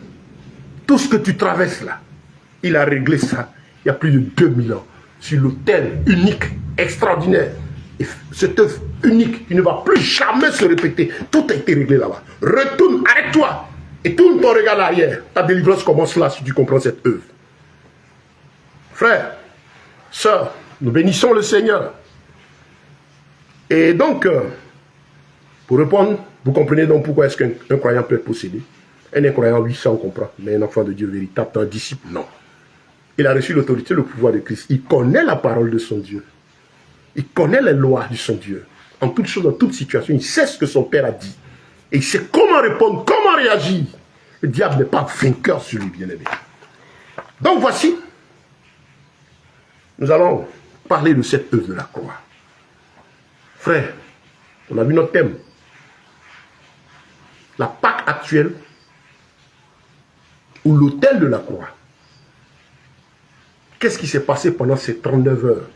Speaker 1: tout ce que tu traverses là, il a réglé ça il y a plus de 2000 ans, sur l'autel unique, extraordinaire. Et cette œuvre unique qui ne va plus jamais se répéter. Tout a été réglé là-bas. Retourne, arrête-toi et tourne ton regard arrière. Ta délivrance commence là si tu comprends cette œuvre. Frère, sœur, nous bénissons le Seigneur. Et donc, pour répondre, vous comprenez donc pourquoi est-ce qu'un croyant peut être possédé. Un incroyant, oui, ça on comprend. Mais un enfant de Dieu véritable, un disciple, non. Il a reçu l'autorité, le pouvoir de Christ. Il connaît la parole de son Dieu. Il connaît les lois de son Dieu. En toute chose, dans toute situation, il sait ce que son Père a dit. Et il sait comment répondre, comment réagir. Le diable n'est pas vainqueur sur lui, bien-aimé. Donc voici, nous allons parler de cette œuvre de la croix. Frère, on a vu notre thème. La Pâque actuelle, ou l'autel de la croix. Qu'est-ce qui s'est passé pendant ces 39 heures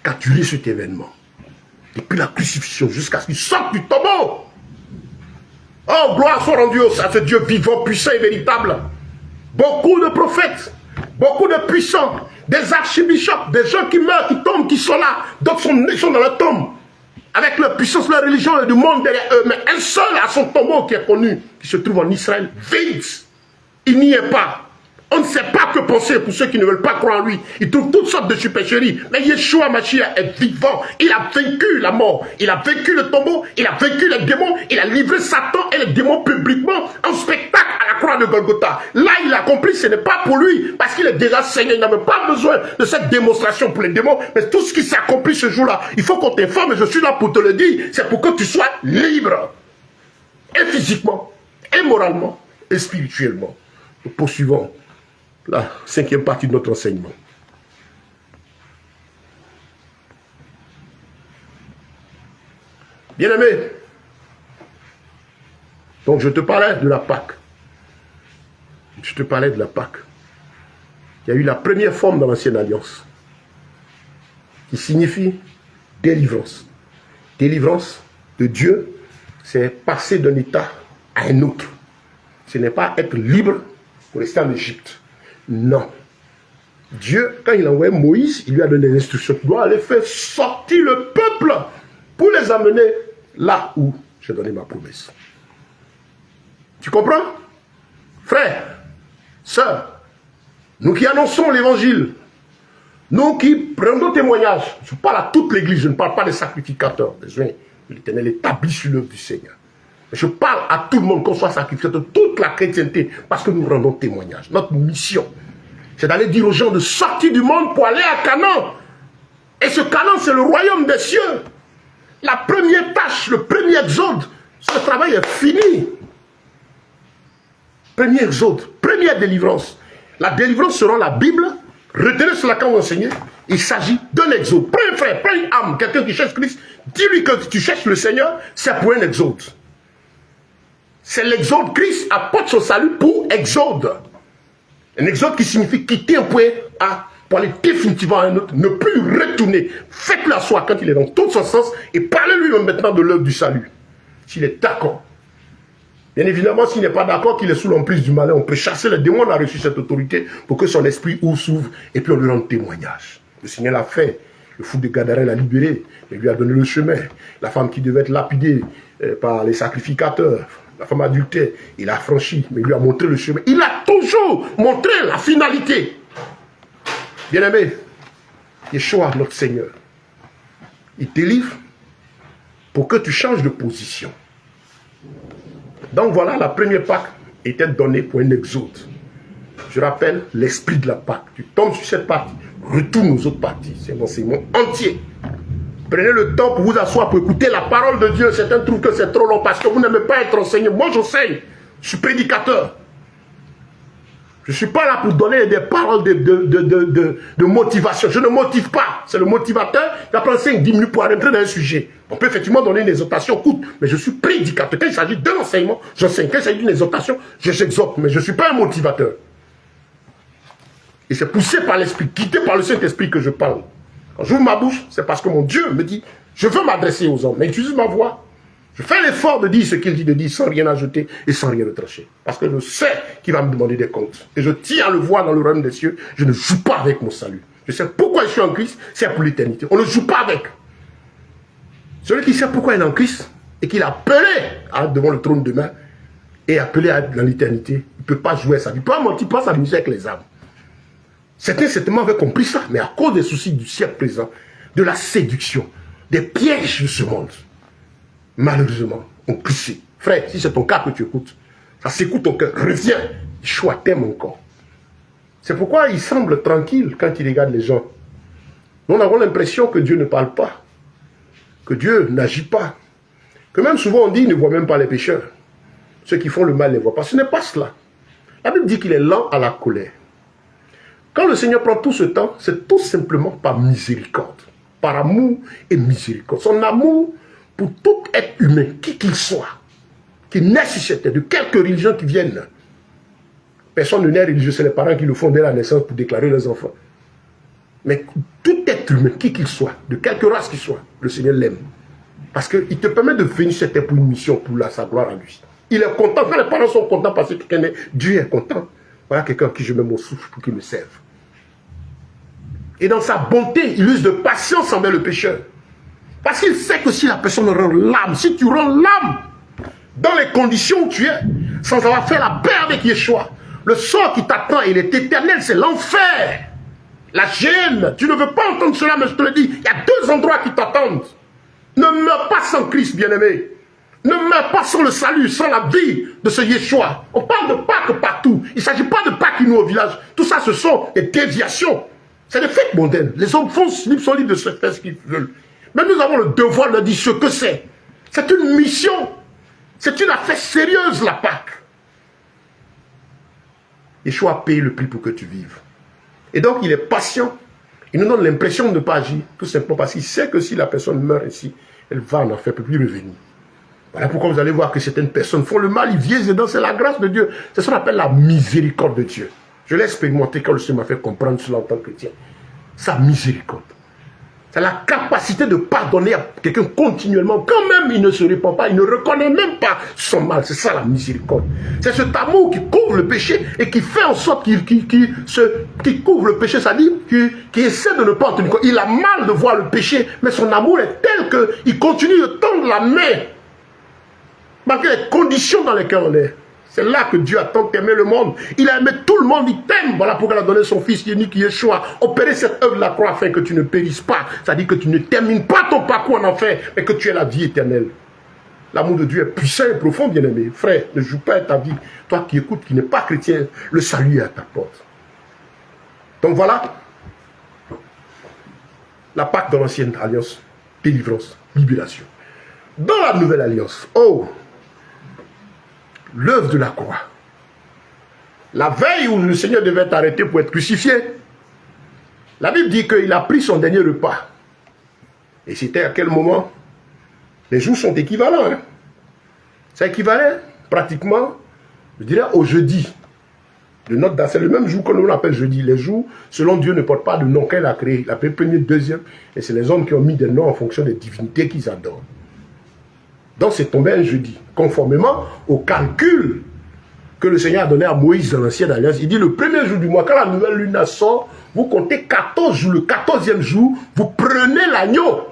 Speaker 1: qu'a duré cet événement? Depuis la crucifixion jusqu'à ce qu'il sorte du tombeau. Oh, gloire soit rendue à ce Dieu vivant, puissant et véritable. Beaucoup de prophètes, beaucoup de puissants, des archibishops, des gens qui meurent, qui tombent, qui sont là, d'autres sont dans la tombe, avec leur puissance, leur religion et du monde derrière eux. Mais un seul à son tombeau qui est connu, qui se trouve en Israël, vide. Il n'y est pas. On ne sait pas que penser pour ceux qui ne veulent pas croire en lui. Ils trouvent toutes sortes de supercheries. Mais Yeshua Mashiach est vivant. Il a vaincu la mort. Il a vaincu le tombeau. Il a vaincu les démons. Il a livré Satan et les démons publiquement en spectacle à la croix de Golgotha. Là, il a accompli, ce n'est pas pour lui. Parce qu'il est déjà Seigneur. Il n'avait pas besoin de cette démonstration pour les démons. Mais tout ce qui s'est accompli ce jour-là, il faut qu'on t'informe. Et je suis là pour te le dire. C'est pour que tu sois libre. Et physiquement, et moralement, et spirituellement. Nous poursuivons la 5e partie de notre enseignement. Bien-aimé, donc je te parlais de la Pâque. Je te parlais de la Pâque. Il y a eu la première forme dans l'Ancienne Alliance, qui signifie délivrance. Délivrance de Dieu, c'est passer d'un état à un autre. Ce n'est pas être libre pour rester en Égypte. Non. Dieu, quand il a envoyé Moïse, il lui a donné des instructions. Il doit aller faire sortir le peuple pour les amener là où j'ai donné ma promesse. Tu comprends? Frère, sœur, nous qui annonçons l'évangile, nous qui prenons témoignage, je parle à toute l'église, je ne parle pas des sacrificateurs. Désolé, l'Éternel établit sur l'œuvre du Seigneur. Je parle à tout le monde, qu'on soit sacrificateur, toute la chrétienté, parce que nous rendons témoignage. Notre mission, c'est d'aller dire aux gens de sortir du monde pour aller à Canaan. Et ce Canaan, c'est le royaume des cieux. La première tâche, le premier exode, ce travail est fini. Premier exode, première délivrance. La délivrance selon la Bible, retenez cela quand vous enseignez, il s'agit d'un exode. Prends un frère, prends une âme, quelqu'un qui cherche Christ, dis-lui que tu cherches le Seigneur, c'est pour un exode. C'est l'exode. Christ apporte son salut pour exode. Un exode qui signifie quitter un point A pour aller définitivement à un autre, ne plus retourner. Faites-le à soi quand il est dans tout son sens et parlez-lui maintenant de l'œuvre du salut. S'il est d'accord. Bien évidemment, s'il n'est pas d'accord, qu'il est sous l'emprise du malin, on peut chasser les démons. On a reçu cette autorité pour que son esprit s'ouvre et puis on lui rende témoignage. Le Seigneur l'a fait. Le fou de Gadarène l'a libéré. Il lui a donné le chemin. La femme qui devait être lapidée par les sacrificateurs, la femme adultère, il a franchi, mais il lui a montré le chemin. Il a toujours montré la finalité. Bien-aimé, Yeshua, notre Seigneur, il te livre pour que tu changes de position. Donc voilà, la première Pâque était donnée pour un exode. Je rappelle l'esprit de la Pâque. Tu tombes sur cette partie, retourne aux autres parties. C'est un enseignement entier. Prenez le temps pour vous asseoir, pour écouter la parole de Dieu. Certains trouvent que c'est trop long parce que vous n'aimez pas être enseigné. Moi, j'enseigne. Je suis prédicateur. Je ne suis pas là pour donner des paroles de motivation. Je ne motive pas. C'est le motivateur qui apprend 5-10 minutes pour rentrer dans un sujet. On peut effectivement donner une exhortation courte, mais je suis prédicateur. Quand il s'agit d'un enseignement, j'enseigne. Quand il s'agit d'une exhortation, j'exhorte, mais je ne suis pas un motivateur. Et c'est poussé par l'Esprit, guidé par le Saint-Esprit que je parle. Quand j'ouvre ma bouche, c'est parce que mon Dieu me dit, je veux m'adresser aux hommes, mais utilise ma voix. Je fais l'effort de dire ce qu'il dit de dire sans rien ajouter et sans rien retrancher. Parce que je sais qu'il va me demander des comptes. Et je tiens à le voir dans le royaume des cieux. Je ne joue pas avec mon salut. Je sais pourquoi je suis en Christ, c'est pour l'éternité. On ne joue pas avec. Celui qui sait pourquoi il est en Christ et qu'il a appelé devant le trône demain et appelé dans l'éternité, il ne peut pas jouer à sa vie. Il ne peut pas mentir, pas s'amuser avec les âmes. Certains certainement avaient compris ça, mais à cause des soucis du siècle présent, de la séduction, des pièges de ce monde, malheureusement, on glissé. Frère, si c'est ton cas que tu écoutes, ça s'écoute ton cœur, reviens, Yeshua t'aime encore. C'est pourquoi il semble tranquille quand il regarde les gens. Nous avons l'impression que Dieu ne parle pas, que Dieu n'agit pas, que même souvent on dit qu'il ne voit même pas les pécheurs. Ceux qui font le mal ne les voient pas. Ce n'est pas cela. La Bible dit qu'il est lent à la colère. Quand le Seigneur prend tout ce temps, c'est tout simplement par miséricorde, par amour et miséricorde. Son amour pour tout être humain, qui qu'il soit, qui naît sur cette terre, de quelque religion qui vienne. Personne ne naît religieux, c'est les parents qui le font dès la naissance pour déclarer leurs enfants. Mais tout être humain, qui qu'il soit, de quelque race qu'il soit, le Seigneur l'aime. Parce qu'il te permet de venir sur cette terre pour une mission, pour sa gloire à lui. Il est content, quand les parents sont contents parce que quelqu'un est, Dieu est content. Voilà quelqu'un à qui je mets mon souffle pour qu'il me serve. Et dans sa bonté, il use de patience envers le pécheur. Parce qu'il sait que si la personne rend l'âme, si tu rends l'âme dans les conditions où tu es, sans avoir fait la paix avec Yeshua, Le sort qui t'attend, il est éternel, c'est l'enfer. La gêne. Tu ne veux pas entendre cela, mais je te le dis. Il y a deux endroits qui t'attendent. Ne meurs pas sans Christ, bien-aimé. Ne meurs pas sans le salut, sans la vie de ce Yeshua. On parle de Pâques partout. Il ne s'agit pas de Pâques nous au village. Tout ça, ce sont des déviations. C'est des fêtes mondaines. Les hommes sont libres de se faire ce qu'ils veulent. Mais nous avons le devoir de dire ce que c'est. C'est une mission. C'est une affaire sérieuse, la Pâque. Yeshua a payé le prix pour que tu vives. Et donc, il est patient. Il nous donne l'impression de ne pas agir. Tout simplement parce qu'il sait que si la personne meurt ici, elle va en enfer, elle ne peut plus revenir. Voilà pourquoi vous allez voir que certaines personnes font le mal, ils viennent dedans, c'est la grâce de Dieu. C'est ce qu'on appelle la miséricorde de Dieu. Je l'ai expérimenté quand le Seigneur m'a fait comprendre cela en tant que chrétien. Sa miséricorde. C'est la capacité de pardonner à quelqu'un continuellement. Quand même il ne se répand pas, il ne reconnaît même pas son mal. C'est ça la miséricorde. C'est cet amour qui couvre le péché et qui fait en sorte qu'il couvre le péché, c'est-à-dire qu'il essaie de ne pas en tenir compte. Il a mal de voir le péché, mais son amour est tel qu'il continue de tendre la main malgré les conditions dans lesquelles on est. C'est là que Dieu a tant aimé le monde. Il a aimé tout le monde, il t'aime. Voilà pourquoi il a donné son fils unique Yeshua. Opérer cette œuvre de la croix afin que tu ne périsses pas. C'est-à-dire que tu ne termines pas ton parcours en enfer, mais que tu aies la vie éternelle. L'amour de Dieu est puissant et profond, bien-aimé. Frère, ne joue pas à ta vie. Toi qui écoutes, qui n'es pas chrétien, le salut est à ta porte. Donc voilà. La Pâque de l'ancienne alliance, délivrance, libération. Dans la nouvelle alliance, l'œuvre de la croix. La veille où le Seigneur devait être arrêté pour être crucifié, la Bible dit qu'il a pris son dernier repas. Et c'était à quel moment? Les jours sont équivalents. Hein? Ça équivalait pratiquement, je dirais, au jeudi. C'est le même jour que l'on appelle jeudi. Les jours, selon Dieu, ne portent pas de nom qu'elle a créé. Il a fait premier, deuxième. Et c'est les hommes qui ont mis des noms en fonction des divinités qu'ils adorent. Donc c'est tombé un jeudi, conformément au calcul que le Seigneur a donné à Moïse dans l'ancienne alliance. Il dit le premier jour du mois, quand la nouvelle lune sort, vous comptez 14 jours. Le 14e jour, vous prenez l'agneau.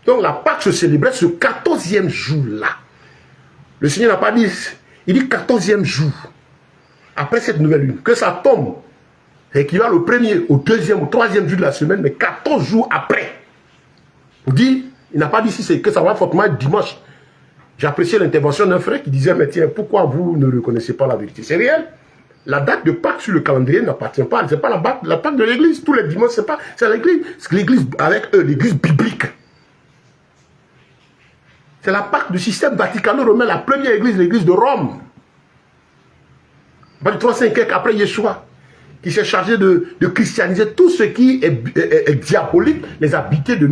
Speaker 1: Donc la Pâque se célébrait ce 14e jour-là. Le Seigneur n'a pas dit, il dit 14e jour. Après cette nouvelle lune, que ça tombe. C'est qu'il va le premier, au deuxième, au troisième jour de la semaine, mais 14 jours après. Vous dites, il n'a pas dit si c'est que ça va fortement être dimanche. J'ai apprécié l'intervention d'un frère qui disait, mais tiens, pourquoi vous ne reconnaissez pas la vérité? C'est réel. La date de Pâques sur le calendrier n'appartient pas. Ce n'est pas la Pâque de l'église. Tous les dimanches, c'est l'église. C'est l'église avec eux, l'église biblique. C'est la Pâque du système vaticano-romain, la première église, l'église de Rome. Pas du 300 quelques après Yeshua, qui s'est chargé de christianiser tout ce qui est diabolique, les habiller de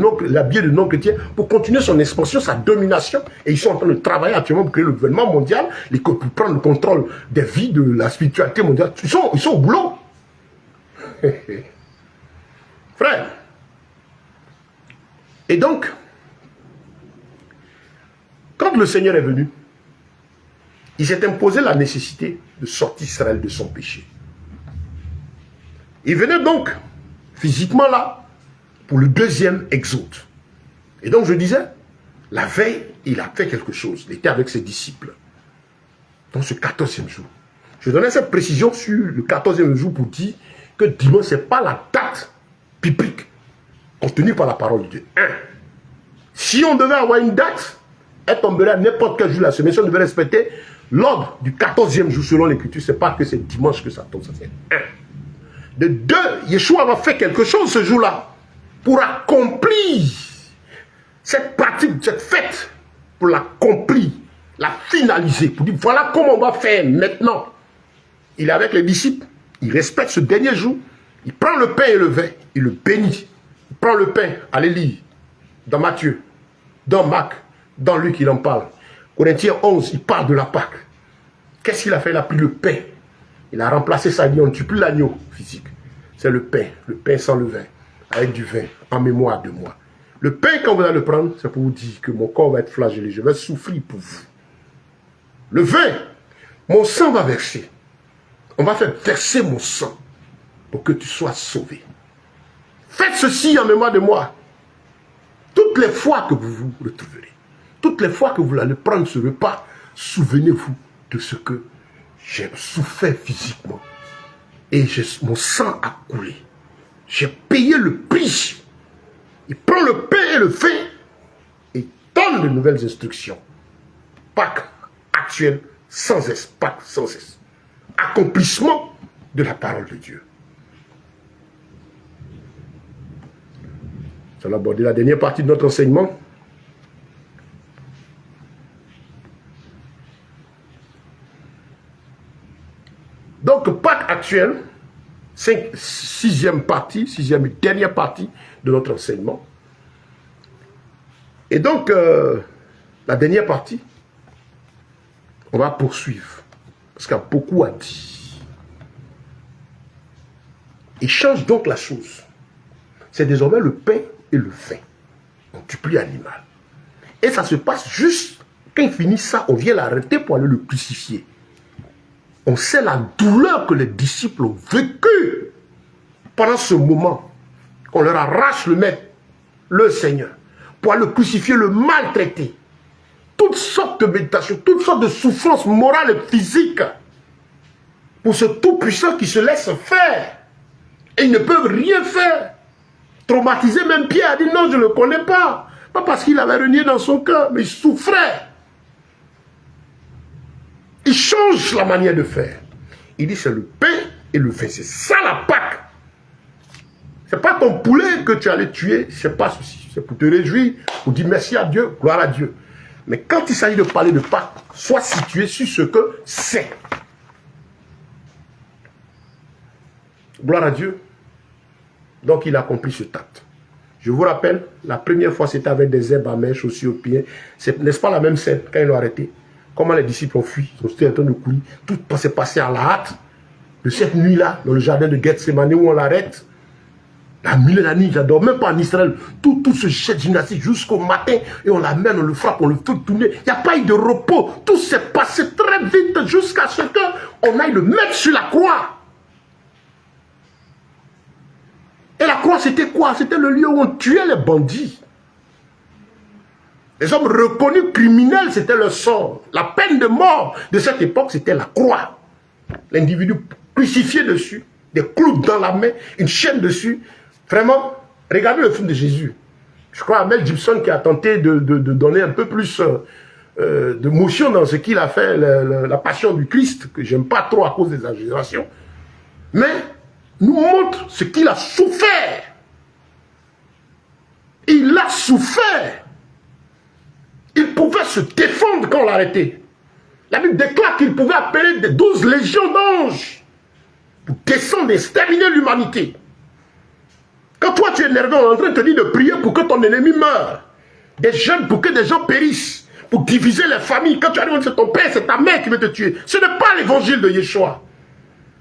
Speaker 1: non-chrétiens, pour continuer son expansion, sa domination. Et ils sont en train de travailler actuellement pour créer le gouvernement mondial, pour prendre le contrôle des vies, de la spiritualité mondiale. Ils sont au boulot. Frère. Et donc, quand le Seigneur est venu, il s'est imposé la nécessité de sortir Israël de son péché. Il venait donc physiquement là pour le deuxième exode. Et donc je disais, la veille, il a fait quelque chose. Il était avec ses disciples. Dans ce 14e jour. Je donnais cette précision sur le 14e jour pour dire que dimanche, ce n'est pas la date biblique contenue par la parole de Dieu. Si on devait avoir une date, elle tomberait à n'importe quel jour de la semaine. Si on devait respecter l'ordre du 14e jour selon l'Écriture, ce n'est pas que c'est dimanche que ça tombe. Ça c'est un. De deux, Yeshua va faire quelque chose ce jour-là pour accomplir cette pratique, cette fête, pour l'accomplir, la finaliser, pour dire voilà comment on va faire maintenant. Il est avec les disciples, il respecte ce dernier jour, il prend le pain et le vin, il le bénit. Il prend le pain, allez lire, dans Matthieu, dans Marc, dans Luc, il en parle. Corinthiens 11, il parle de la Pâque. Qu'est-ce qu'il a fait? Il a pris le pain. Il a remplacé sa vie, on ne tue plus l'agneau physique. C'est le pain sans le vin, avec du vin, en mémoire de moi. Le pain, quand vous allez le prendre, c'est pour vous dire que mon corps va être flagellé, je vais souffrir pour vous. Le vin, mon sang va verser. On va faire verser mon sang pour que tu sois sauvé. Faites ceci en mémoire de moi. Toutes les fois que vous vous retrouverez, toutes les fois que vous allez prendre ce repas, souvenez-vous de ce que j'ai souffert physiquement. Et mon sang a coulé. J'ai payé le prix. Il prend le pain et le vin et donne de nouvelles instructions. Pâques actuel, sans cesse, Pâques sans cesse. Accomplissement de la parole de Dieu. Nous allons aborder la dernière partie de notre enseignement. Donc, Pâques actuel, sixième et dernière partie de notre enseignement. Et donc, la dernière partie, on va poursuivre. Parce qu'il y a beaucoup à dire. Il change donc la chose. C'est désormais le pain et le vin. On tue plus l'animal. Et ça se passe juste quand il finit ça, on vient l'arrêter pour aller le crucifier. On sait la douleur que les disciples ont vécue pendant ce moment. On leur arrache le maître, le Seigneur, pour aller le crucifier, le maltraiter. Toutes sortes de méditations, toutes sortes de souffrances morales et physiques pour ce tout-puissant qui se laisse faire. Et ils ne peuvent rien faire. Traumatisé, même Pierre a dit non, je ne le connais pas. Pas parce qu'il avait renié dans son cœur, mais il souffrait. Il change la manière de faire. Il dit c'est le pain et le vin. C'est ça la Pâque. C'est pas ton poulet que tu allais tuer, c'est pas ceci. C'est pour te réjouir, pour dire merci à Dieu, gloire à Dieu. Mais quand il s'agit de parler de Pâques, sois situé sur ce que c'est. Gloire à Dieu. Donc il accomplit ce acte. Je vous rappelle, la première fois c'était avec des herbes amères, chaussures aux pieds. N'est-ce pas la même scène quand ils l'ont arrêté? Comment les disciples ont fui, ils étaient en train de courir. Tout s'est passé à la hâte. De cette nuit-là, dans le jardin de Gethsemane où on l'arrête. La nuit et la nuit, j'adore, même pas en Israël. Tout se jette gymnastique jusqu'au matin et on l'amène, on le frappe, on le fait tourner. Il n'y a pas eu de repos. Tout s'est passé très vite jusqu'à ce qu'on aille le mettre sur la croix. Et la croix, c'était quoi? C'était le lieu où on tuait les bandits. Les hommes reconnus criminels, c'était leur sort. La peine de mort de cette époque, c'était la croix. L'individu crucifié dessus, des clous dans la main, une chaîne dessus. Vraiment, regardez le film de Jésus. Je crois à Mel Gibson qui a tenté de donner un peu plus de motion dans ce qu'il a fait, la passion du Christ, que j'aime pas trop à cause des exagérations. Mais nous montre ce qu'il a souffert. Il a souffert. Il pouvait se défendre quand on l'arrêtait. La Bible déclare qu'il pouvait appeler des 12 légions d'anges pour descendre et exterminer l'humanité. Quand toi tu es énervé, on est en train de te dire de prier pour que ton ennemi meure. Des jeunes pour que des gens périssent. Pour diviser les familles. Quand tu arrives, c'est ton père, c'est ta mère qui veut te tuer. Ce n'est pas l'évangile de Yeshua.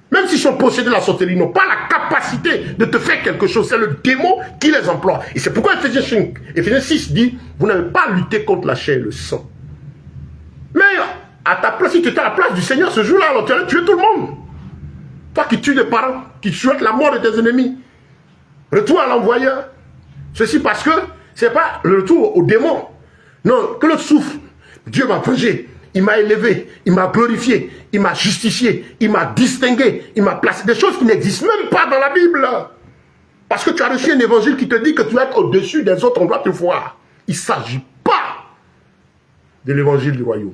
Speaker 1: Même s'ils sont possédés de la sorcellerie, ils n'ont pas la capacité de te faire quelque chose. C'est le démon qui les emploie. Et c'est pourquoi Éphésiens 6 dit, vous n'avez pas lutté contre la chair et le sang. Mais à ta place, si tu étais à la place du Seigneur ce jour-là, alors tu allais tuer tout le monde. Toi qui tues des parents, qui souhaites la mort de tes ennemis. Retour à l'envoyeur. Ceci parce que ce n'est pas le retour au démon. Non, que le souffle. Dieu m'a vengé. Il m'a élevé, il m'a glorifié, il m'a justifié, il m'a distingué, il m'a placé. Des choses qui n'existent même pas dans la Bible. Parce que tu as reçu un évangile qui te dit que tu vas être au-dessus des autres, on doit te voir. Il ne s'agit pas de l'évangile du royaume.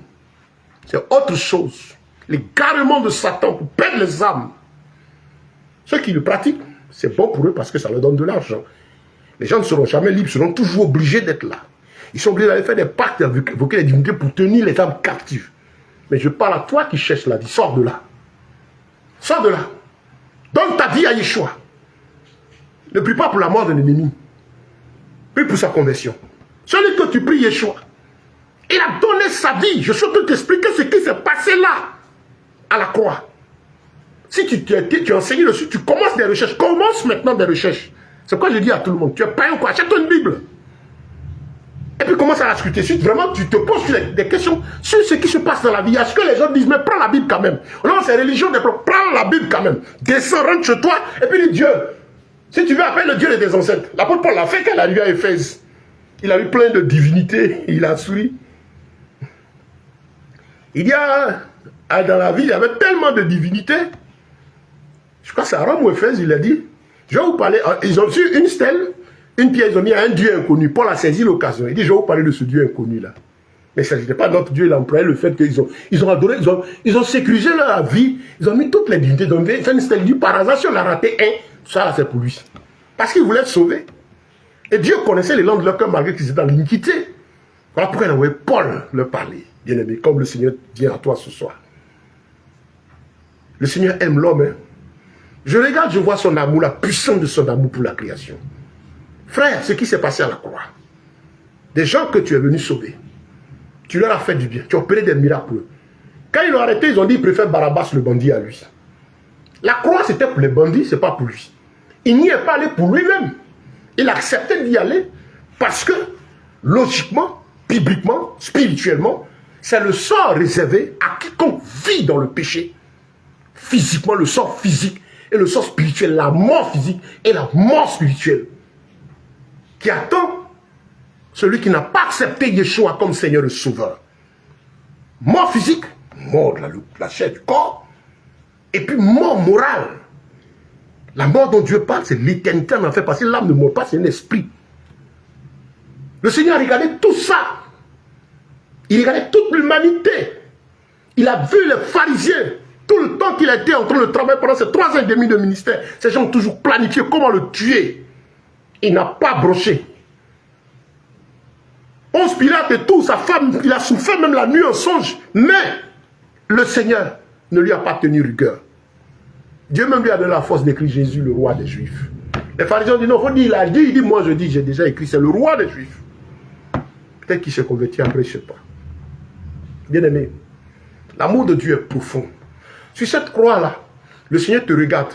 Speaker 1: C'est autre chose. L'égarement de Satan pour perdre les âmes. Ceux qui le pratiquent, c'est bon pour eux parce que ça leur donne de l'argent. Les gens ne seront jamais libres, ils seront toujours obligés d'être là. Ils sont obligés d'aller faire des pactes, invoquer les divinités pour tenir les âmes captives. Mais je parle à toi qui cherches la vie. Sors de là. Sors de là. Donne ta vie à Yeshua. Ne prie pas pour la mort d'un ennemi. Prie pour sa conversion. Celui que tu pries, Yeshua, il a donné sa vie. Je suis en train de t'expliquer ce qui s'est passé là, à la croix. Si tu as enseigné dessus, tu commences des recherches. Commence maintenant des recherches. C'est quoi je dis à tout le monde. Tu es païen ou quoi? Achète-toi une Bible. Et puis commence à la scruter. Si vraiment tu te poses des questions sur ce qui se passe dans la vie, est-ce que les gens disent, mais prends la Bible quand même. Non, c'est religion, prends la Bible quand même. Descends, rentre chez toi, et puis dis Dieu. Si tu veux, appelle le Dieu de tes ancêtres. L'apôtre Paul l'a fait quand il est arrivé à Éphèse. Il a eu plein de divinités, il a souri. Il dit à dans la ville, il y avait tellement de divinités. Je crois que c'est à Rome ou Éphèse, il a dit. Je vais vous parler. Ils ont reçu une stèle, une pierre, ils ont mis un Dieu inconnu. Paul a saisi l'occasion. Il dit, je vais vous parler de ce Dieu inconnu-là. Mais ce n'était pas notre Dieu, il a employé le fait qu'ils ont adoré, ils ont sécurisé leur vie, ils ont mis toutes les divinités, ils ont fait une stèle, du par hasard, si on a raté un, ça c'est pour lui. Parce qu'il voulait être sauvé. Et Dieu connaissait les langues de leur cœur malgré qu'ils étaient dans l'iniquité. Voilà pourquoi il a envoyé Paul leur parler. Bien aimé, comme le Seigneur vient à toi ce soir. Le Seigneur aime l'homme. Hein? Je regarde, je vois son amour, la puissance de son amour pour la création. Frère, ce qui s'est passé à la croix, des gens que tu es venu sauver, tu leur as fait du bien, tu as opéré des miracles. Quand ils l'ont arrêté, ils ont dit qu'ils préfèrent Barabbas le bandit à lui. La croix, c'était pour les bandits, ce n'est pas pour lui. Il n'y est pas allé pour lui-même. Il acceptait d'y aller parce que, logiquement, bibliquement, spirituellement, c'est le sort réservé à quiconque vit dans le péché. Physiquement, le sort physique et le sort spirituel, la mort physique et la mort spirituelle, qui attend celui qui n'a pas accepté Yeshua comme Seigneur et Sauveur. Mort physique, mort de la chair du corps, et puis mort morale. La mort dont Dieu parle, c'est l'éternité en enfer, parce que l'âme ne meurt pas, c'est un esprit. Le Seigneur a regardé tout ça. Il regardait toute l'humanité. Il a vu les pharisiens, tout le temps qu'il a été en train de travailler pendant ces 3 ans et demi de ministère. Ces gens ont toujours planifié comment le tuer. Il n'a pas broché. Ponce Pilate et tout, sa femme, il a souffert même la nuit en songe. Mais le Seigneur ne lui a pas tenu rigueur. Dieu même lui a donné la force d'écrire Jésus, le roi des Juifs. Les pharisiens disent non, faut dire, il a dit, il dit, moi je dis, j'ai déjà écrit, c'est le roi des Juifs. Peut-être qu'il s'est converti après, je ne sais pas. Bien aimé, l'amour de Dieu est profond. Sur cette croix-là, le Seigneur te regarde,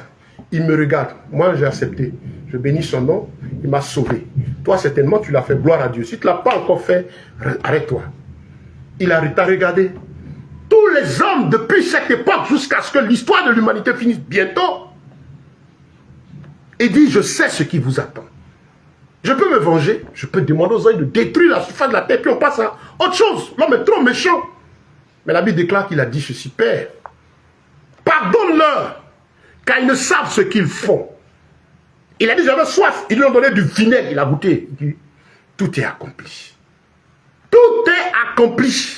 Speaker 1: il me regarde. Moi j'ai accepté, je bénis son nom, il m'a sauvé. Toi certainement tu l'as fait, gloire à Dieu. Si tu ne l'as pas encore fait, arrête-toi. Il t'a regardé. Tous les hommes depuis cette époque jusqu'à ce que l'histoire de l'humanité finisse bientôt, et dit je sais ce qui vous attend. Je peux me venger, je peux demander aux hommes de détruire la surface de la terre, puis on passe à autre chose. L'homme est trop méchant. Mais la Bible déclare qu'il a dit ceci, Père, pardonne-leur, car ils ne savent ce qu'ils font. Il a dit j'avais soif, ils lui ont donné du vinaigre, il a goûté. Il dit, tout est accompli. Tout est accompli.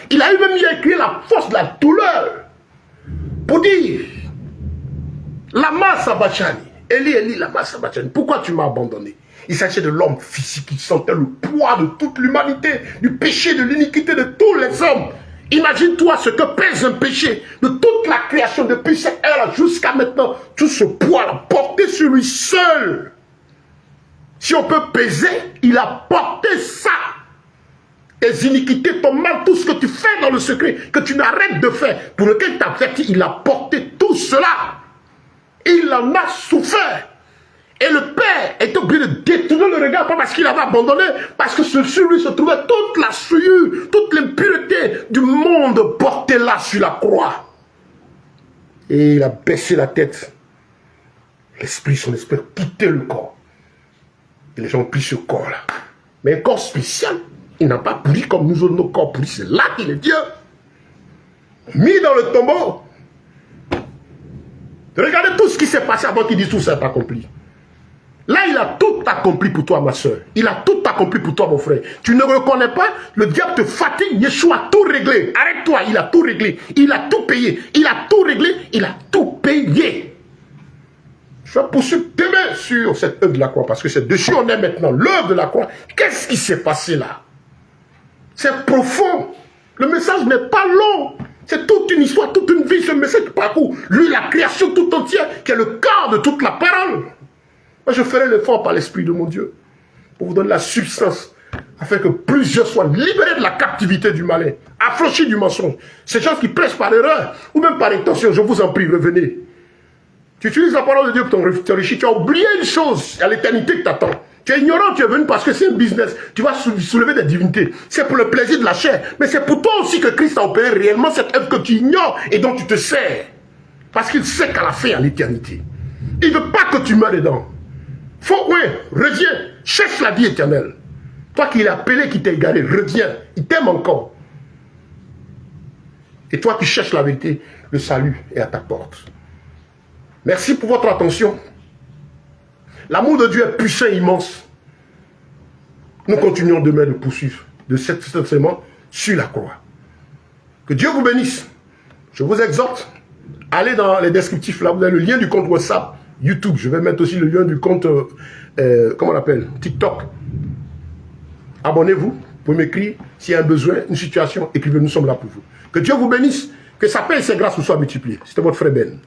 Speaker 1: Il a eu même écrit la force de la douleur pour dire Lama Sabachthani, Eli Eli Lama Sabachthani, pourquoi tu m'as abandonné? Il s'agissait de l'homme physique qui sentait le poids de toute l'humanité, du péché, de l'iniquité de tous les hommes. Imagine-toi ce que pèse un péché de toute la création depuis cette heure jusqu'à maintenant. Tout ce poids-là porté sur lui seul. Si on peut peser, il a porté ça. Tes iniquités, ton mal, tout ce que tu fais dans le secret, que tu n'arrêtes de faire, pour lequel tu as averti, il a porté tout cela. Il en a souffert. Et le Père est obligé de détourner le regard, pas parce qu'il avait abandonné, parce que sur lui se trouvait toute la souillure, toute l'impureté du monde portée là sur la croix. Et il a baissé la tête. L'esprit, son esprit, a quitté le corps. Et les gens ont pris ce corps-là. Mais un corps spécial. Il n'a pas pourri comme nous autres, nos corps pourris. C'est là qu'il est Dieu. Mis dans le tombeau. Regardez tout ce qui s'est passé avant qu'il dise tout ça est accompli. Là, il a tout accompli pour toi, ma soeur. Il a tout accompli pour toi, mon frère. Tu ne reconnais pas, le diable te fatigue. Yeshua a tout réglé. Arrête-toi, il a tout réglé. Il a tout payé. Il a tout réglé. Il a tout payé. Je vais poursuivre demain sur cette œuvre de la croix, parce que c'est dessus on est maintenant, l'œuvre de la croix. Qu'est-ce qui s'est passé là? C'est profond. Le message n'est pas long. C'est toute une histoire, toute une vie, ce message qui parcourt. Lui, la création tout entière, qui est le cœur de toute la parole. Moi, je ferai l'effort par l'Esprit de mon Dieu pour vous donner la substance, afin que plusieurs soient libérés de la captivité du malin, affranchis du mensonge. Ces gens qui prêchent par erreur, ou même par intention, je vous en prie, revenez. Tu utilises la parole de Dieu pour t'enrichir. Tu as oublié une chose, à l'éternité qui t'attend. Tu es ignorant, tu es venu parce que c'est un business. Tu vas soulever des divinités. C'est pour le plaisir de la chair. Mais c'est pour toi aussi que Christ a opéré réellement cette œuvre que tu ignores et dont tu te sers. Parce qu'il sait qu'à la fin, à l'éternité, il ne veut pas que tu meurs dedans. Reviens, cherche la vie éternelle. Toi qui l'as appelé, qui t'es égaré, reviens. Il t'aime encore. Et toi qui cherches la vérité, le salut est à ta porte. Merci pour votre attention. L'amour de Dieu est puissant et immense. Nous continuons demain de poursuivre de cet enseignement sur la croix. Que Dieu vous bénisse. Je vous exhorte, allez dans les descriptifs, là vous avez le lien du compte WhatsApp, YouTube. Je vais mettre aussi le lien du compte, comment on appelle, TikTok. Abonnez-vous, vous pouvez m'écrire s'il y a un besoin, une situation, écrivez, nous sommes là pour vous. Que Dieu vous bénisse, que sa paix et ses grâces vous soient multipliées. C'était votre frère Ben.